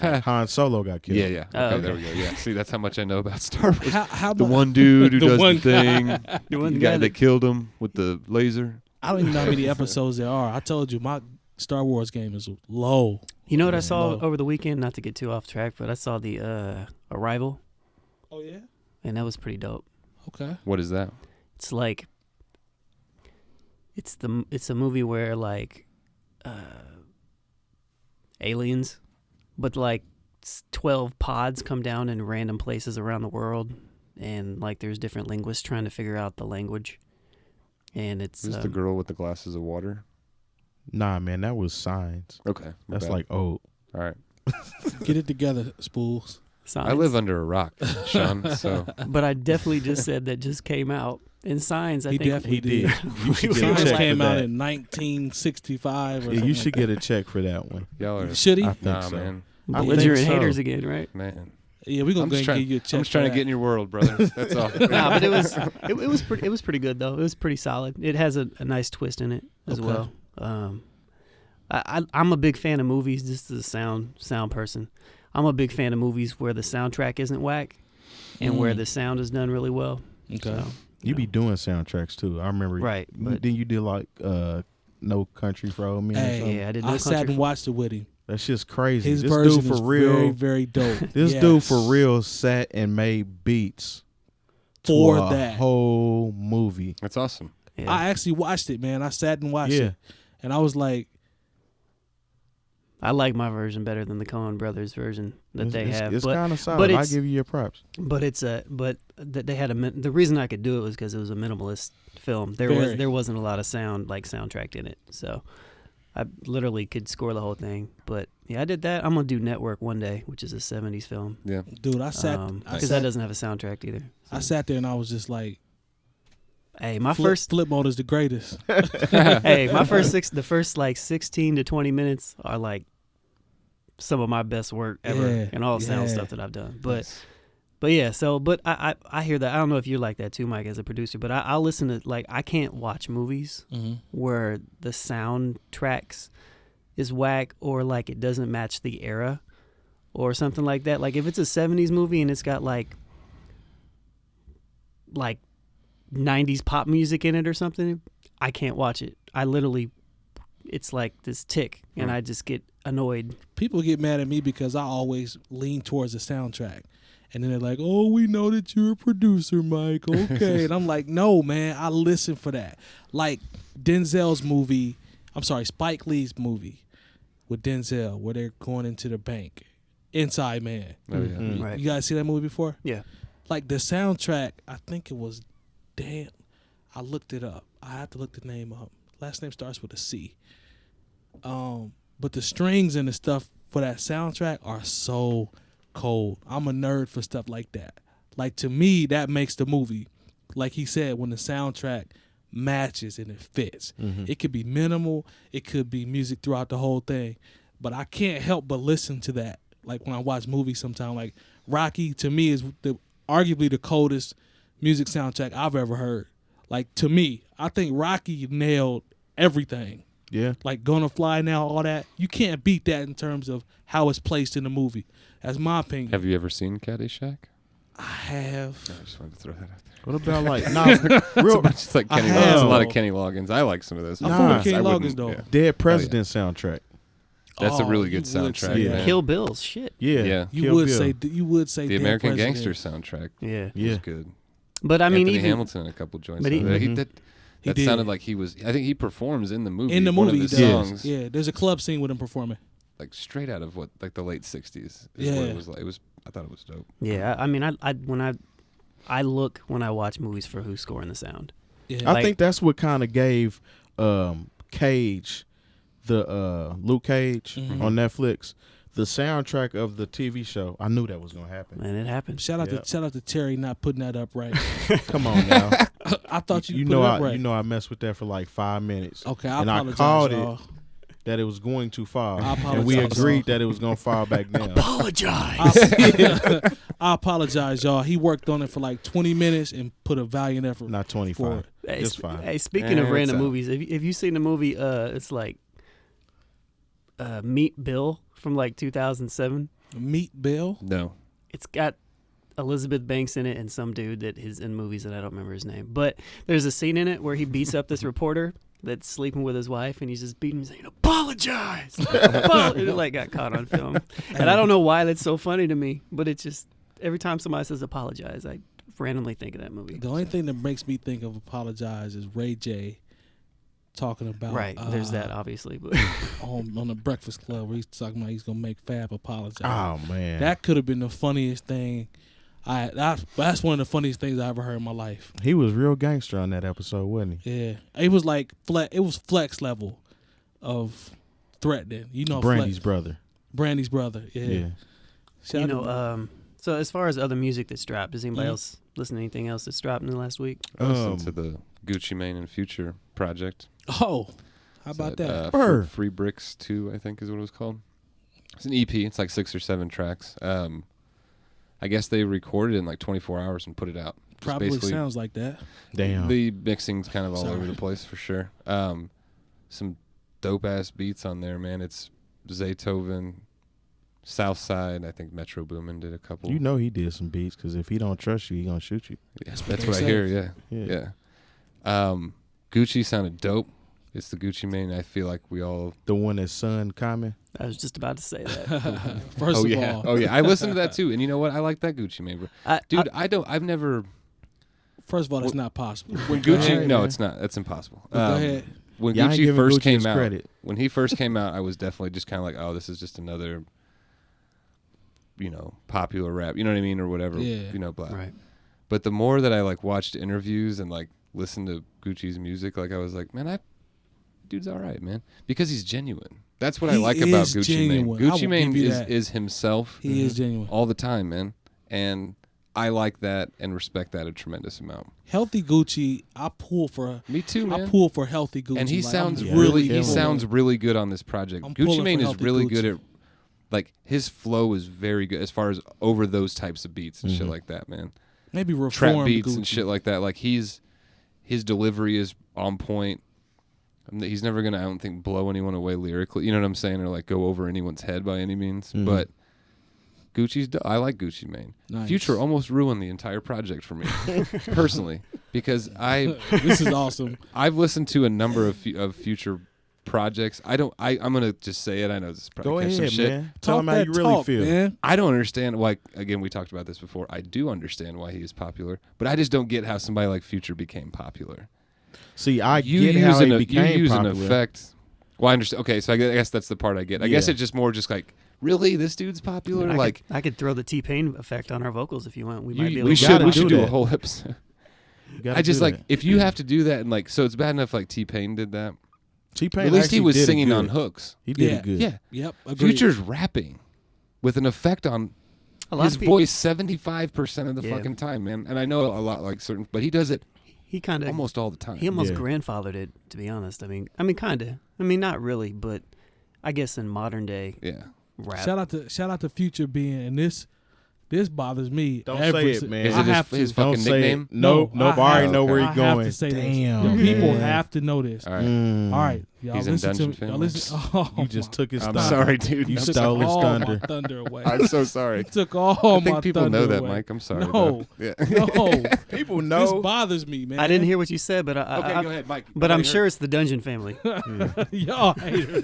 Han Solo got killed. Yeah, yeah. Oh, Okay, there we go. Yeah, see, that's how much I know about Star Wars. How The about- one dude who The does one the thing. The one the guy guy that killed him with the laser. I don't even know how many episodes there are. I told you my Star Wars game is low. You know what I Yeah. saw Low. over the weekend? Not to get too off track, but I saw the Arrival, Oh yeah. and that was pretty dope. Okay. What is that? It's like it's a movie where like aliens, but like 12 pods come down in random places around the world, and like there's different linguists trying to figure out the language, and it's Is this the girl with the glasses of water? Nah, man, that was Signs. Okay. my That's bad. like old. All right. Get it together, Spools. Signs. I live under a rock, Sean, so But I definitely just said that just came out in Signs. I He think definitely He did. did. You should We get a were Signs check came for out that. in 1965 or Yeah, something. you should get a check for that one. y'all are, Should he? I think nah, so. man. I think belligerent so. haters again, right? Man. Yeah, we're gonna I'm go just and trying, give you a check. I'm just trying for to get in that. your world, brother. That's all. Nah, but it was pretty good though. It was pretty solid. It has a nice twist in it as Okay. well. I'm a big fan of movies. Just as a sound person, I'm a big fan of movies where the soundtrack isn't whack and where the sound is done really well. Okay. So, You be doing soundtracks too. I remember. Right, but- Then you did like No Country for Old Men. or Hey, something? yeah, I did. I No sat Country and watched it with him. That's just crazy. His this version dude for is real. very, very dope. This Yes. dude for real sat and made beats For to a that. whole movie. That's awesome. Yeah. I actually watched it, man. I sat and watched Yeah. it, and I was like, I like my version better than the Coen Brothers version that they have. It's but kind of solid. but I it's- give you your props. they had the reason I could do it was because it was a minimalist film. Very. There wasn't a lot of soundtrack in it, so I literally could score the whole thing. But yeah, I did that. I'm gonna do Network one day, which is a '70s film. Yeah. dude, I sat. Because that doesn't have a soundtrack either. I sat there and I was just like, Hey, my flip, first flip mode is the greatest. the first like 16 to 20 minutes are like some of my best work ever, Yeah, and all the sound yeah. stuff that I've done. But yeah, so I hear that. I don't know if you're like that too, Mike, as a producer. But I'll listen to, like, I can't watch movies where the soundtracks is whack or like it doesn't match the era or something like that. Like if it's a 70s movie and it's got like 90s pop music in it or something, I can't watch it. I literally, it's like this tick, and I just get annoyed. People get mad at me because I always lean towards the soundtrack. And then they're like, oh, we know that you're a producer, Mike. Okay. And I'm like, no, man, I listen for that. Like Spike Lee's movie with Denzel where they're going into the bank. Inside Man. Oh, yeah. Mhm. Right. You guys see that movie before? Yeah. Like the soundtrack, I think it was, I looked it up. I have to look the name up. Last name starts with a C. But the strings and the stuff for that soundtrack are so cold. I'm a nerd for stuff like that. Like to me, that makes the movie. like he said, when the soundtrack matches and it fits. Mm-hmm. It could be minimal. It could be music throughout the whole thing. But I can't help but listen to that. Like when I watch movies sometimes, like Rocky to me is arguably the coldest music soundtrack I've ever heard. Like to me, I think Rocky nailed everything. Yeah. Like Gonna Fly Now, all that. You can't beat that in terms of how it's placed in the movie. That's my opinion. Have you ever seen Caddyshack? I have. I just wanted to throw that out there. What about like real It's like Kenny have- Loggins. A lot of Kenny Loggins. I like some of those. I Nah. fuck with Kenny I Loggins wouldn't- though. yeah. Dead President soundtrack? That's a Oh, really good you would soundtrack. say Yeah. that. Kill Bill's shit. Yeah. Yeah. You Kill would Bill. say you would say The Dead American President. Gangster soundtrack Yeah. Yeah. was good. But I mean, Anthony even Hamilton in a couple joints. but He, he- Mhm. that did. sounded like he was. I think he performs in the movie. In the One movie, of he the does. songs, Yeah, there's a club scene with him performing. like straight out of like the late '60s. Is Yeah. what it was like. It was. I thought it was dope. yeah, I mean, I look when I watch movies for who's scoring the sound. Yeah, I think that's what kind of gave Cage, the Luke Cage Mhm. on Netflix, the soundtrack of the TV show. I knew that was gonna happen. And it happens. shout out to Terry not putting that up right. Come on now. I thought you, you put know it up I right. you know I messed with that for like 5 minutes. Okay, I and I apologize, called it. y'all. That it was going too far. I And we apologize, agreed y'all. that it was gonna fall back down. Apologize. I apologize, y'all. He worked on it for like 20 minutes and put a valiant effort. Not 25. Hey, Just fine. Hey, speaking of It's random out. movies, if you seen the movie, it's like Meet Bill from like 2007. Meet Bill. No. It's got Elizabeth Banks in it and some dude that is in movies that I don't remember his name. But there's a scene in it where he beats up this reporter that's sleeping with his wife, and he's just beating him saying, "Apologize!" And it like got caught on film. And I don't know why that's so funny to me, but it's just every time somebody says apologize, I randomly think of that movie. The only thing that makes me think of apologize is Ray J talking about Right, there's that obviously, but on the Breakfast Club where he's talking about he's gonna make Fab apologize. Oh man. That could have been the funniest thing. That's one of the funniest things I ever heard in my life. He was real gangster on that episode, wasn't he? Yeah, it was like it was Flex level of threatening. You know, Brandy's Flex, brother. Brandy's brother. Yeah. Yeah. Shout you out know, so as far as other music that's dropped, does anybody Mhm. else listen to anything else that's dropped in the last week? I listened to the Gucci Mane and Future project. Oh, how about that? Bird. Free Bricks 2, I think is what it was called. It's an EP. It's like 6 or 7 tracks. I guess they recorded it in like 24 hours and put it out. Just Probably basically- sounds like that. Damn. The mixing's kind of all Sorry. over the place for sure. Some dope ass beats on there, man. It's Zaytoven, Southside. I think Metro Boomin did a couple. You know he did some beats because if he don't trust you, he gonna shoot you. Yes, what that's they what I say. hear. Yeah. Yeah. Gucci sounded dope. It's the Gucci Mane. I feel like we all. The one that's son Common. I was just about to say that. First of all, Oh yeah. I listened to that too, and you know what? I like that Gucci Mane, bro. Dude, I've never. first of all, that's not possible. When Go Gucci, ahead, no, man. it's not. That's impossible. Go ahead. When Y'all ain't Gucci giving first Gucci came his out, credit. when he first came out, I was definitely just kind of like, oh, this is just another, popular rap. You know what I mean, or whatever. Yeah. Blah. Right. But the more that I like watched interviews and like listened to Gucci's music, like I was like, man, dude's all right, man, because he's genuine. That's what I He like about is Gucci genuine. Mane. I Gucci will Mane give you that. is himself He is genuine. all the time, man, and I like that and respect that a tremendous amount. Healthy Gucci, I pull for. Me too, man. I pull for healthy Gucci. And he Like, sounds I'm really pulling. sounds really good on this project. I'm Gucci pulling Mane for is healthy really Gucci. good at, like, his flow is very good as far as over those types of beats and shit like that, man. Maybe reform Trap beats Gucci. and shit like that. Like his delivery is on point. He's never gonna, I don't think, blow anyone away lyrically. You know what I'm saying, or like go over anyone's head by any means. But I like Gucci Mane. Nice. Future almost ruined the entire project for me, personally, because This is awesome. I've listened to a number of Future projects. I'm gonna just say it. I know this is probably Go catch some ahead, shit. man. Tell him how that you really talk, feel. man. I don't understand why. Again, we talked about this before. I do understand why he is popular, but I just don't get how somebody like Future became popular. See, I You get how use he became an popular. effect. Well, I understand. Okay, so I guess that's the part I get. I guess Yeah. it's just more just like, really, this dude's popular. I could throw the T-Pain effect on our vocals if you want. We might be able we to gotta should do do a that. whole episode. You gotta I just do like that. if you have to do that and like, so it's bad enough like T-Pain did that. T-Pain At least he actually was did it singing good. on hooks. He did Yeah. it good. Yeah, Yep. Agreed. Future's rapping with an effect on. A lot his of people, voice 75% of the Yeah. fucking time, man. And I know a lot like certain, but he does it he kind of almost all the time. He almost Yeah. grandfathered it, to be honest. I mean, kind of. I mean, not really, but I guess in modern day Yeah. rap. Shout out to Future being, and this bothers me. Don't every say it, si- man. Is I it have his to. fucking Don't say nickname? it. No, I already know where I he's have going. to say Damn, this. People man. have to know this. All right. All right, y'all He's in listen to Dungeon me. Y'all Family. listen. Oh, You just took his I'm thunder. sorry, dude. You You took stole his all thunder. my thunder away. I'm so sorry. You took all I my think people thunder know that, away. Mike. I'm sorry. No. though. Yeah. No, People this know. bothers me, man. I didn't hear what you said, but Okay, go ahead, Mike. But I I'm heard- sure it's the Dungeon family. Y'all haters.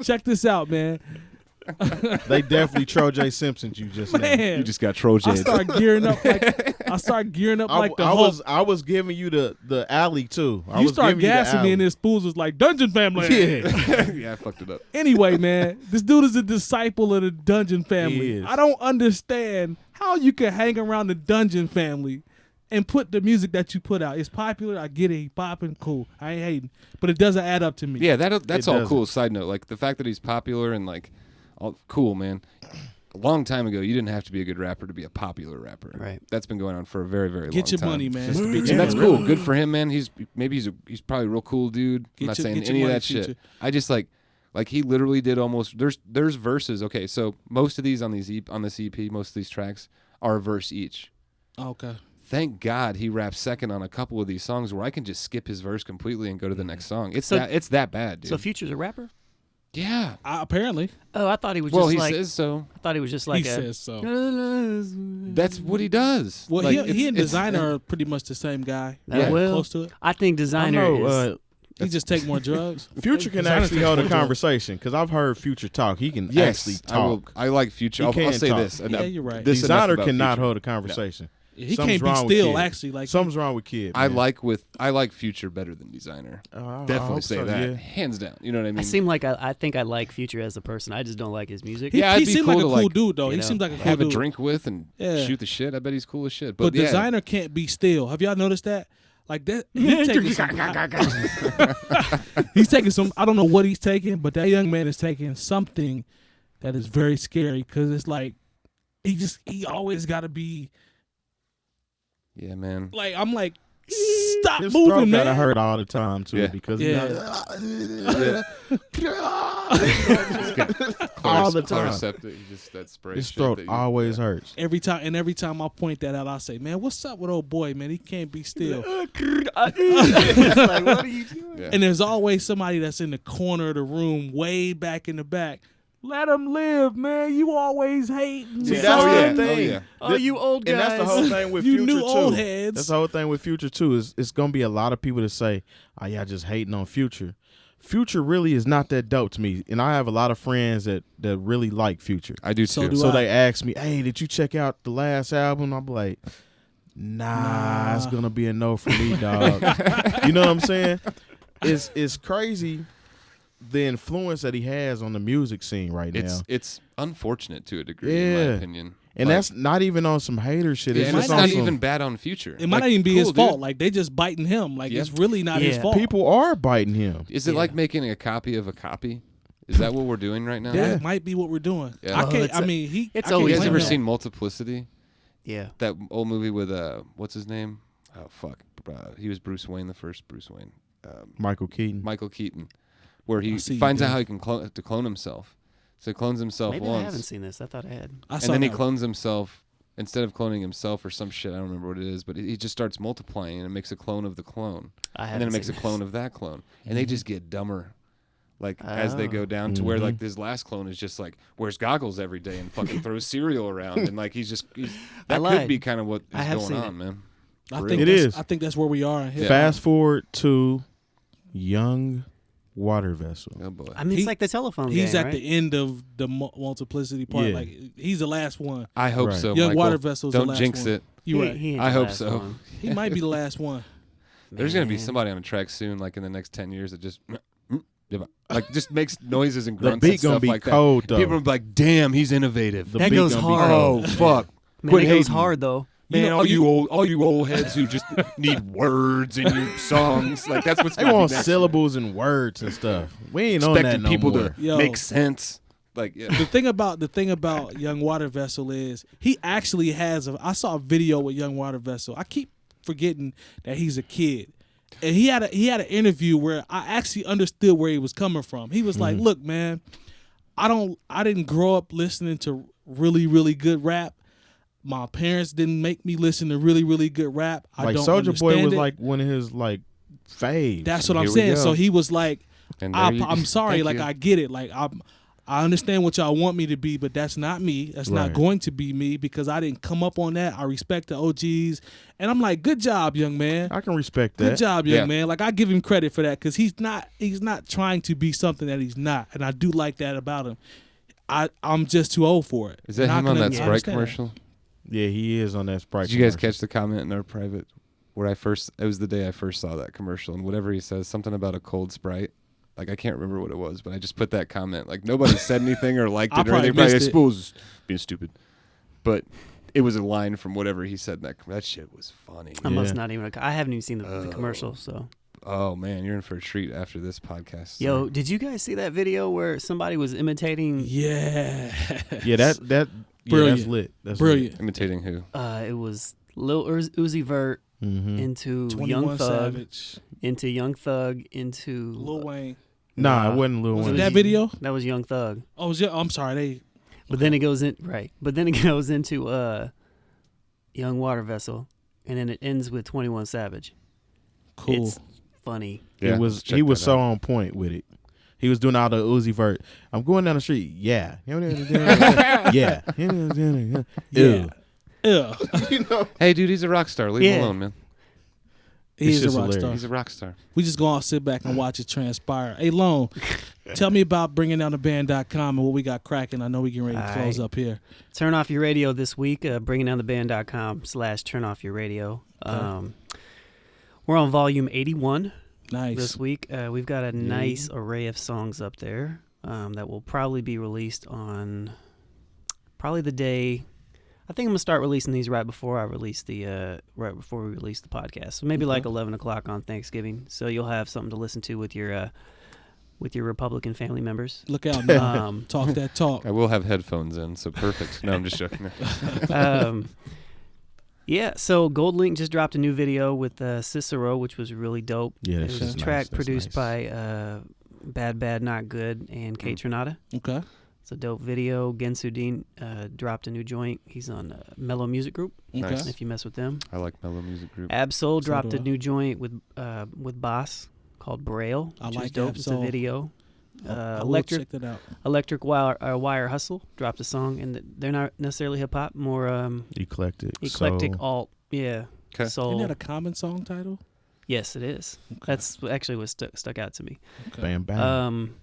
Check this out, man. They definitely Jay Simpson you just now. Man, you just got troll I jaded. start gearing up like the Hulk. I was giving you the alley too. I You was start giving you the gassing me, and alley. this Spoolz was like Dungeon Family. Yeah. Yeah, I fucked it up. Anyway, man, this dude is a disciple of the Dungeon He Family. is. I don't understand how you can hang around the Dungeon Family and put the music that you put out. It's popular. I get it. He popping. Cool. I ain't hating, but it doesn't add up to me. Yeah, that's It all doesn't. cool. Side note, like the fact that he's popular and like, all cool, man. A long time ago, you didn't have to be a good rapper to be a popular rapper. Right. That's been going on for a very, very long Get your time. money, man. Just to be And Yeah, that's really. cool. Good for him, man. He's probably a real cool dude. Get I'm not your- saying get your any of money, that shit. Future. I just like he literally did almost. There's verses. Okay, so most of these on this EP, most of these tracks are a verse each. Okay. Thank God he raps second on a couple of these songs where I can just skip his verse completely and go to the next song. It's So- that bad, dude. So Future's a rapper? Yeah. Apparently, Oh, I thought he was Well, just he like. says so. I thought he was just like he a. says so. That's what he does. Well, Like, he and it's- Designer are pretty much the same guy. Yeah. Well, Close to it. I think I Designer know, is. He just take more drugs. Future can Designer actually takes hold a more drugs. conversation because I've heard Future talk. He can Yes, actually I will. talk. I like Future. He I'll can say talk. this. Yeah, you're right. This enough Designer about cannot Future. hold a conversation. He Something's can't be wrong with still. Kid. Actually, like Something's wrong with Kid. I man. like Future better than Designer. I Definitely hope say so, that, yeah. hands down. You know what I mean? I seem like I think I like Future as a person. I just don't like his music. he, Yeah, he it'd be seemed cool like a to, cool like, dude though. you He know, seems like a cool have dude. a drink with and Yeah. shoot the shit. I bet he's cool as shit. But yeah. Designer can't be still. Have y'all noticed that? Like that, he's taking some, he's taking some. I don't know what he's taking, but that young man is taking something that is very scary because it's like he always got to be Yeah, man. like I'm like stop His throat moving, gotta man. hurt all the time too Yeah. because Yeah. all the time. Chloroseptic, just that spray. His shit throat that you- always yeah. hurts. Every time I point that out, I say, man, what's up with old boy, man? He can't be still. Like, what are you doing? Yeah. And there's always somebody that's in the corner of the room, way back in the back. Let him live, man. You always hating. See, son. that's Oh, the yeah. thing. Oh, yeah. Oh, you old guys. And that's the whole thing with You Future new too. old heads. That's the whole thing with Future too. Is it's gonna be a lot of people that say, "Oh, y'all just hating on Future." Future really is not that dope to me, and I have a lot of friends that really like Future. I do So too. do So I. they ask me, "Hey, did you check out the last album?" I'm like, "Nah, it's gonna be a no for me, dog." You know what I'm saying? It's crazy the influence that he has on the music scene right now, It's unfortunate to a degree, in my Yeah. opinion. and Like, that's not even on some hater shit. yeah, It's and just it's on not some- even bad on Future. It might Like, not even be cool, his dude. fault. Like they just biting him. Like Yeah. it's really not his Yeah. fault. people are biting him. Is it Yeah. like making a copy of a copy? Is that what we're doing right now? That might be what we're doing. Yeah. I Oh, can't. it's I a- mean, he. it's I can't You always guys blame ever him. seen Multiplicity? Yeah. That old movie with what's his name? Oh fuck, he was Bruce Wayne, the first Bruce Wayne, Michael Keaton. Michael Keaton, where he I see you, finds out dude. how he can clone himself. So he clones himself Maybe I once, haven't seen this. I thought I had. I and saw then he that. clones himself instead of cloning himself or some shit. I don't remember what it is, but he just starts multiplying and it makes a clone of the clone, I and haven't then it makes a seen clone this. of that clone, and they just get dumber. Like as they go down to where like this last clone is just like wears goggles every day and fucking throws cereal around and like he's that could lied. be kind of what I is have going seen on, it. man. I For think real. It that's- is. I think that's where we are. In hip-hop. Fast forward to Young Water Vessel. Oh boy. I mean, it's He- like the telephone He's game, at right? the end of the multiplicity part. Yeah. Like he's the last one. I hope Right. so. Young Michael. Water Vessel's the Don't last jinx one. it. You He- right. he ain't I the hope last so. one. He might be the last one. There's gonna be Man. somebody on a track soon, like in the next 10 years, that just like just makes noises and The grunts beat and gonna stuff be like cold that. though. People are like, "Damn, he's innovative." The That beat goes gonna be hard. cold. Oh fuck! Man, Quit it goes hating. hard though. Man, know, all you old heads who just need words in your songs, like that's what's They gonna want be next. syllables and words and stuff. We ain't on that Expecting no people more. to Yo. make sense. Like, yeah. The thing about Young Water Vessel is he actually has I saw a video with Young Water Vessel. I keep forgetting that he's a kid. And he had an interview where I actually understood where he was coming from. He was like, "Look, man, I didn't grow up listening to really, really good rap. My parents didn't make me listen to really, really good rap. I Like don't Soulja Boy understand was it." like one of his like faves. That's what I'm Here we saying. go. So he was like, And there you- I'm sorry, Thank like you. I get it. Like I understand what y'all want me to be, but that's not me. That's not Right. going to be me because I didn't come up on that. I respect the OGs. And I'm like, good job, young man. I can respect Good that. job, young Yeah. man. Like I give him credit for that because he's not trying to be something that he's not. And I do like that about him. I'm just too old for it. Is that And I him on can that Sprite understand commercial? Yeah, he is on that Sprite. Did you guys commercial. catch the comment in our private where it was the day I first saw that commercial, and whatever he says, something about a cold Sprite. Like, I can't remember what it was, but I just put that comment. Like, nobody said anything or liked I it or probably anything. Probably missed it. Spoolz being stupid. But it was a line from whatever he said in that shit was funny. I must Yeah. not even. I haven't even seen the commercial. So, Oh, man, you're in for a treat after this podcast. yo, did you guys see that video where somebody was imitating? Yeah. Yeah, that yeah, Brilliant. that's lit. That's Brilliant. Imitating who? It was Lil Uzi Vert Lit. Mm-hmm. into 21 Young Thug, Savage. into Young Thug, into Lil Wayne. Nah, it wasn't Lil Was it Wayne. that video? That was Young Thug. Oh, yeah. I'm sorry. But then it goes in right. But then it goes into Young Water Vessel, and then it ends with 21 Savage. Cool. It's funny. Yeah, he was check that so out. on point with it. He was doing all the Uzi Vert. I'm going down the street. Yeah. Yeah. Yeah. Ew. Yeah. You know? Hey, dude, he's a rock star. Leave him Yeah. alone, man. He It's is just a rock star. hilarious. He's a rock star. We just gonna all sit back and watch it transpire. Hey, Lone, tell me about bringing down the band.com and what we got cracking. I know we getting ready to close up here. Turn off your radio this week. Bringing down the band.com/turn off your radio. We're on volume 81 Nice. this week. We've got a nice array of songs up there that will probably be released on probably the day. I think I'm gonna start releasing these right before we release the podcast. So maybe like 11 o'clock on Thanksgiving. So you'll have something to listen to with your Republican family members. Look out now. Talk that talk. I will have headphones in, so perfect. No, I'm just joking. Yeah, so Gold Link just dropped a new video with Cicero, which was really dope. Yeah, it that's was just a track nice. That's produced nice. by Bad Bad Not Good and 𝐀𝐁𝐿𝐴. Okay. It's a dope video. Gensu dropped a new joint. He's on Mellow Music Group. Okay. Nice. If you mess with them. I like Mellow Music Group. Absol dropped do a I. new joint with Boss called Braille, I which like is dope. It's a Absol. video. I will Electric check that out. Wire Hustle dropped a song, and they're not necessarily hip hop, more Eclectic. eclectic soul. alt. Yeah. 'Kay. Soul. Isn't that a common song title? Yes, it is. Okay. That's actually what stuck out to me. Okay. Bam bam.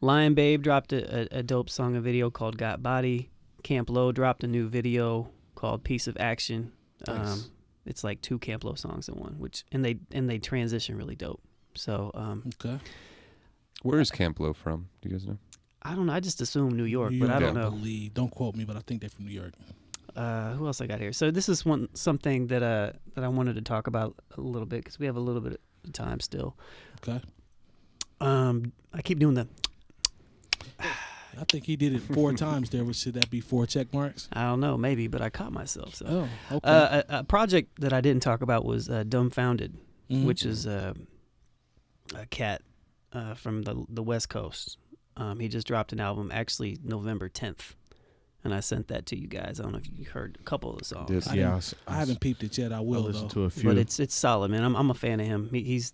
Lion Babe dropped a dope song and video called Got Body. Camp Low dropped a new video called Piece of Action. Nice. It's like two Camp Low songs in one, and they transition really dope. So Okay. Where is Camp Low from? Do you guys know? I don't know. I just assume New York, New but I don't I know. believe. Don't quote me, but I think they're from New York. Who else I got here? So this is something that I wanted to talk about a little bit because we have a little bit of time still. Okay. I keep doing the. I think he did it 4 times there. Should that be 4 check marks? I don't know, maybe, but I caught myself. So. Oh, okay. A project that I didn't talk about was Dumbfounded, Mhm. which is a cat from the West Coast. He just dropped an album, actually November 10th, and I sent that to you guys. I don't know if you heard a couple of the songs, Did. Yeah, I haven't peeped it yet. I will listen though. to a few. but it's solid, man. I'm a fan of him. He's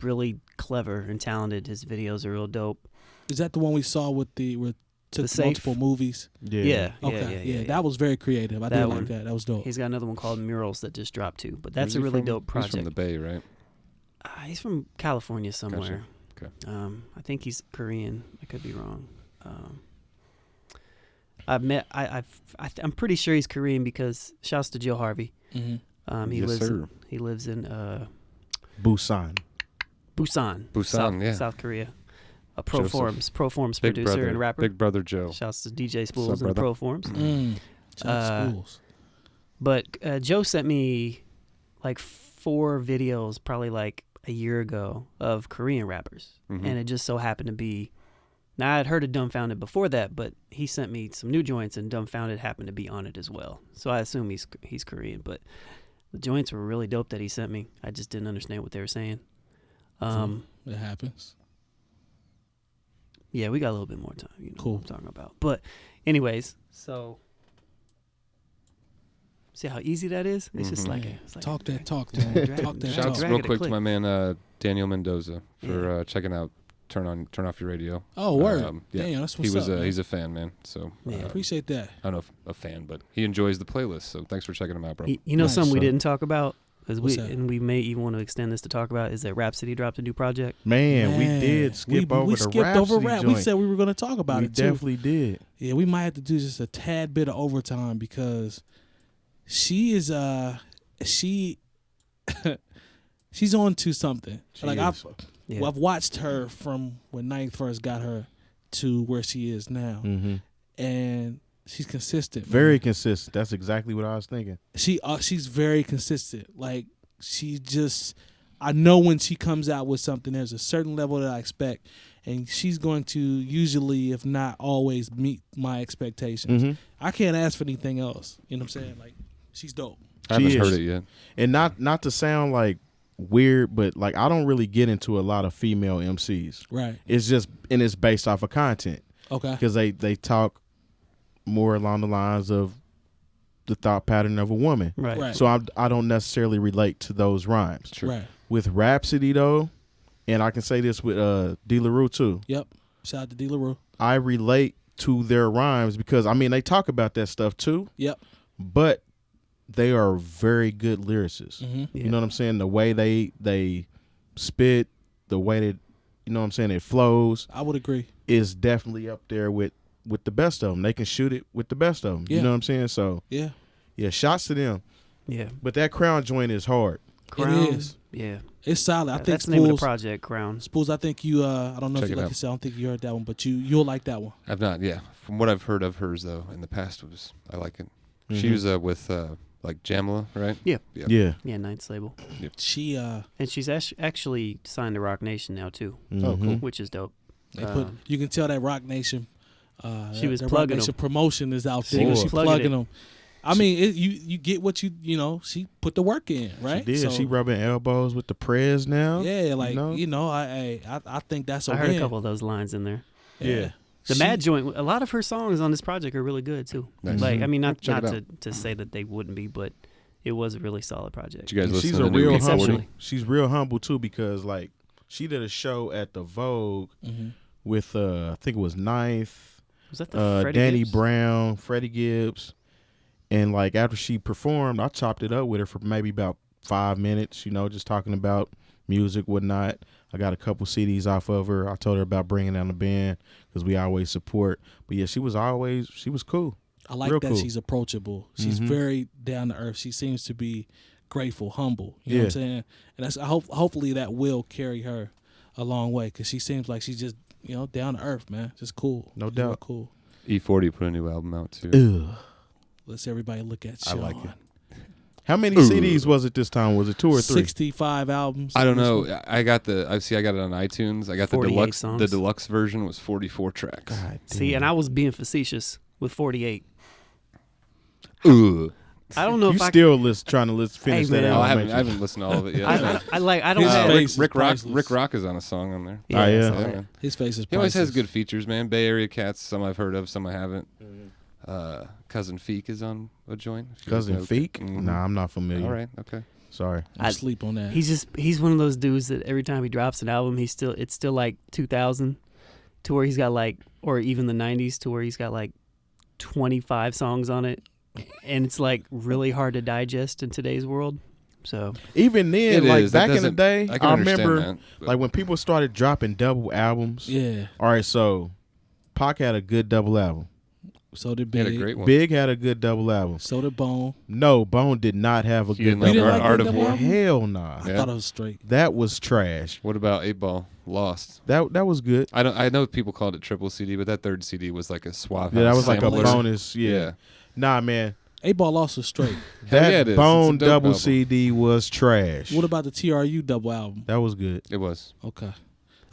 really clever and talented. His videos are real dope. Is that the one we saw with took The Safe? multiple movies? Yeah. Okay. Yeah. That was very creative. I That did one. like that. That was dope. He's got another one called Murals that just dropped too. But that's Where's a he really from? dope project. He's from the Bay, right? He's from California somewhere. Okay. I think he's Korean. I could be wrong. I'm pretty sure he's Korean because shouts to 𝐻𝐻𝗲. Mm-hmm. He lives in Busan. Busan, Busan, South Korea. A Joseph. Proforms Big producer brother, and rapper. Big brother Joe. Shouts to DJ What's Spoolz up, and the brother? Proforms. Shout out to Spoolz. But Joe sent me like 4 videos, probably like a year ago, of Korean rappers, Mhm. and it just so happened to be Now I had heard of Dumbfounded before that, but he sent me some new joints, and Dumbfounded happened to be on it as well. So I assume he's Korean, but the joints were really dope that he sent me. I just didn't understand what they were saying. It happens. Yeah, we got a little bit more time. You know Cool. what I'm talking about. But anyways, so see how easy that is? It's just like, it's like Talk that talk, man. Talk that Shouts talk. real quick to my man Daniel Mendoza for checking out Turn Off Your Radio. Oh, word. Yeah. Damn, that's what's up, man. He's a fan, man. So Appreciate that. I don't know if a fan, but he enjoys the playlist. So thanks for checking him out, bro. You know, Nice. something we didn't talk about, What's that? and we may even want to extend this to talk about, is that Rapsody dropped a new project. Man, we did skip over we the skipped Rapsody over rap. joint. We said we were going to talk about we it too. definitely did. Yeah, we might have to do just a tad bit of overtime because she is she's on to something. She like is. I've watched her from when Ninth first got her to where she is now, and she's consistent. Very man. consistent. That's exactly what I was thinking. She's very consistent. Like I know when she comes out with something, there's a certain level that I expect, and she's going to usually, if not always, meet my expectations. I can't ask for anything else. You know what I'm saying? Like, she's dope. I haven't She heard is. it yet. And not to sound like weird, but like I don't really get into a lot of female MCs. Right. It's based off of content Okay. because they talk more along the lines of the thought pattern of a woman. Right. So I don't necessarily relate to those rhymes. True. Right. With Rapsody though, and I can say this with D. LaRue too. Yep. Shout out to D. LaRue. I relate to their rhymes because I mean they talk about that stuff too. Yep. But they are very good lyricists. Mm-hmm. Yeah. You know what I'm saying? The way they spit, the way that you know what I'm saying it flows I would agree. is definitely up there with the best of them. They can shoot it with the best of them. Yeah. You know what I'm saying? So Yeah. yeah, shots to them. Yeah. But that Crown joint is hard. Crown. It is. Yeah. It's solid. I think That's the name of the Spoolz. project, Crown. Spoolz, I think you. I don't know Check if you it like out. to say. I don't think you heard that one, but you'll like that one. I've not. Yeah, from what I've heard of hers though in the past I like it. She was with like Jamla, right? Yeah. Yeah. Yeah, Ninth's label. She And she's actually signed to Rock Nation now, too, Oh, cool. which is dope. they put. You can tell that Rock Nation. She was that plugging Rock Nation them. promotion is out She there. was She plugging plugging it. them. I mean, you get what you know. She put the work in, right? She did. So, She rubbing elbows with the prez now. Yeah, like you know? I think that's a I heard win. a couple of those lines in there. Yeah. The She- Mad Joint, a lot of her songs on this project are really good, too. Nice. Like, I mean, not Check it to say that they wouldn't be, but it was a really solid project. Did you guys And listen she's to a the new real E40? humble. Conceptually. She's real humble too because like she did a show at the Vogue with I think it was Ninth, Was that the Freddie Danny Gibbs? Brown, Freddie Gibbs, and like after she performed, I chopped it up with her for maybe about 5 minutes. You know, just talking about music, whatnot. I got a couple CDs off of her. I told her about bringing down the band because we always support. But yeah, she was cool. I like Real that cool. she's approachable. She's very down to earth. She seems to be grateful, humble. You know what I'm saying? And that's hopefully that will carry her a long way because she seems like she's just down to earth, man. Just cool. No She's real doubt. cool. E40 put a new album out too. Ugh. Let's everybody look at I Sean. like it. How many CDs was it this time? Was it 2 or 3? 65 albums. I don't on this know. one. I got it on iTunes. I got the 48 deluxe. songs. The deluxe version was 44 tracks. God See, damn. and I was being facetious with 48. Ugh. I don't know You if I still trying to finish Hey, that man. Oh, album. I haven't listened to all of it yet. I don't His have. face is Rick Rock. priceless. Rick Rock is on a song on there. Oh, yeah? I saw Yeah, that. man. His face is He always has priceless. good features, man. Bay Area cats. Some I've heard of, some I haven't. Cousin Feek is on a joint. if you guys Cousin know. Feek? Mhm. Nah, I'm not familiar. All right. Okay. Sorry. I sleep on that. He's one of those dudes that every time he drops an album, it's still like 2000 to where he's got like, or even the 90s to where he's got like 25 songs on it, and it's like really hard to digest in today's world. So Even then, It like is. That back in the doesn't- day, I can I understand remember that, but- like when people started dropping double albums. Yeah. All right, so Pac had a good double album. So did He had Big. a great one. Big had a good double album. So did Bone. No, Bone did not have a He good didn't double You didn't like like Art that of double War. album? Hell nah. I Yeah. thought it was straight. That was trash. What about 8 Ball? Lost. That was good. I know people called it triple CD, but that third CD was like a swap. Yeah, that was like a sampler. bonus. Yeah. Nah, man. 8 Ball lost was straight. That yeah, it is. Bone It's a dope double album. CD was trash. What about the TRU double album? That was good. It was. Okay.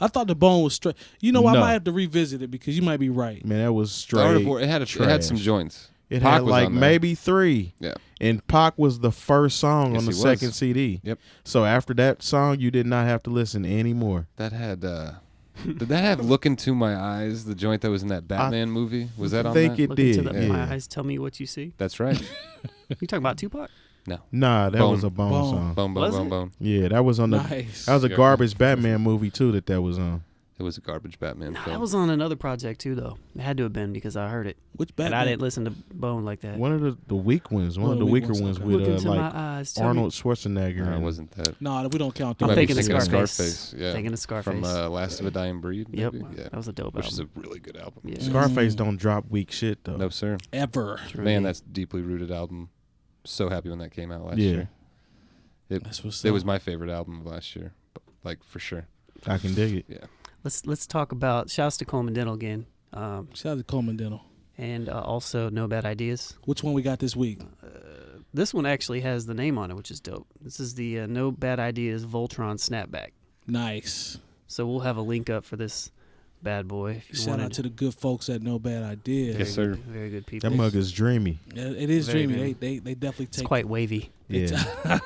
I thought the bone was straight. You know, I No. might have to revisit it because you might be right. Man, that was The straight. Art of War, it had some trash. joints. It Pac had was like on there. maybe 3. Yeah. And Pac was the first song Yes, on the he was. second CD. Yep. So after that song, you did not have to listen anymore. That had did that have Look Into My Eyes, the joint that was in that Batman movie? Was that on think that? it Look did. into Yeah. my eyes, tell me what you see. That's right. You talking about Tupac? Nah, that Bone. was a Bone Bone. song. Bone, Was bone, it? bone. Yeah, that was on the. Nice. That was a Yeah. garbage Batman movie too. That was on. It was a garbage Batman No, film. that was on another project too, though. It had to have been because I heard it, Which and I Batman? didn't listen to Bone like that. One of the weak ones. One of the weak weaker ones, ones okay. with Look into like my eyes. Tell Arnold Me. Schwarzenegger. No, it and- wasn't that. No, we don't count You that. I'm might be thinking of Scarface. Yeah. Thinking of Scarface. From Last of a Dying Breed. Yep, Maybe? Yeah. that was a dope Which is album. a really good album. Yeah. Scarface don't drop weak shit though. No, sir. Ever. True Man, indeed. that's deeply rooted album. So happy when that came out last Yeah. year. That's what's It up. was my favorite album of last year, like for sure. I can dig it. Yeah. Let's talk about shouts to Coleman Dental again, Shout out to Coleman Dental. and also No Bad Ideas. Which one we got this week? This one actually has the name on it, which is dope. This is the No Bad Ideas Voltron Snapback. Nice. So we'll have a link up for this bad boy. If you Shout wanted. out to the good folks at No Bad Ideas. Yes, sir. Very good people. That mug is dreamy. Yeah, it is Very dreamy. good. They definitely It's take quite wavy. Yeah.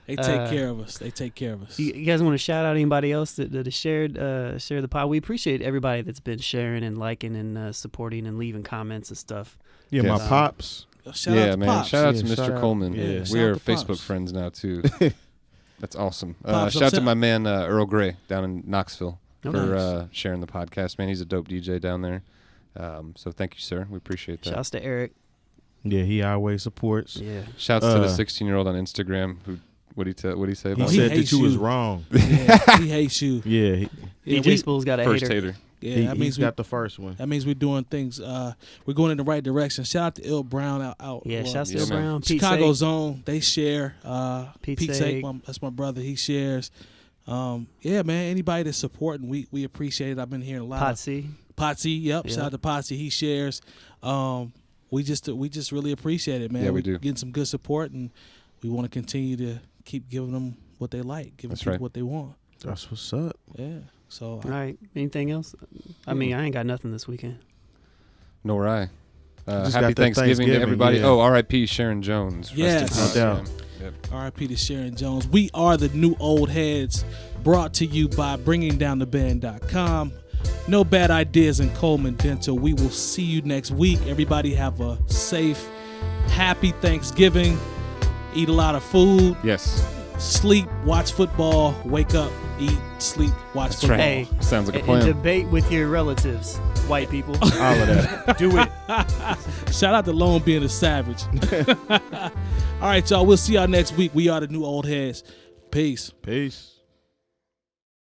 they take care of us. They take care of us. You guys want to shout out anybody else that has shared the pod? We appreciate everybody that's been sharing and liking and supporting and leaving comments and stuff. Yeah, my Yes. pops. Shout out Yeah, to man. Pops. Shout out Yeah, to Mr. shout out. Coleman. Yeah. Shout We out are to Facebook Pops. friends now, too. That's awesome. Pops, Shout out to I'm my man, Earl Grey, down in Knoxville, Oh, for nice. sharing the podcast. Man, he's a dope DJ down there. So thank you, sir. We appreciate that. Shouts to Eric. Yeah, he always supports. Yeah. Shouts to the Uh, 16-year-old on Instagram who what'd he say He about he said hates that you was you. wrong. Yeah, he hates you. Yeah, Yeah, DJ we- Spoolz got a first hater. hater? yeah, he, that means he's got the first one. that means we're doing things. We're going in the right direction. Shout out to Il Brown out. Yeah, well, shouts to Yeah, Bill man. Brown. Pete Chicago Sake. Zone. They share. Pete Pete Sake. Sake, that's my brother. He shares. Yeah, man. Anybody that's supporting, we appreciate it. I've been hearing a lot. Potsy. Potsy, yep. Yeah. Shout out to Potsy. He shares. We just really appreciate it, man. Yeah, we We're do. getting some good support, and we want to continue to keep giving them what they like, giving That's people right. what they want. That's what's up. Yeah. So All right. Anything else? I mean, I ain't got nothing this weekend. Nor I. Just Happy got that Thanksgiving to Thanksgiving, everybody. yeah. Oh, R.I.P. Sharon Jones. Rest in Yes. peace, No doubt. man. Yep. R.I.P. to Sharon Jones. We are the new old heads, brought to you by bringingdowntheband.com. No Bad Ideas in Coleman Dental. We will see you next week. Everybody have a safe, happy Thanksgiving. Eat a lot of food. Yes. Sleep. Watch football. Wake up. Eat. Sleep. Watch That's football. right. Hey, Sounds like a and plan. debate with your relatives, white people. All of that. Do it. Shout out to Lone being a savage. All right, y'all. We'll see y'all next week. We are the new old heads. Peace. Peace.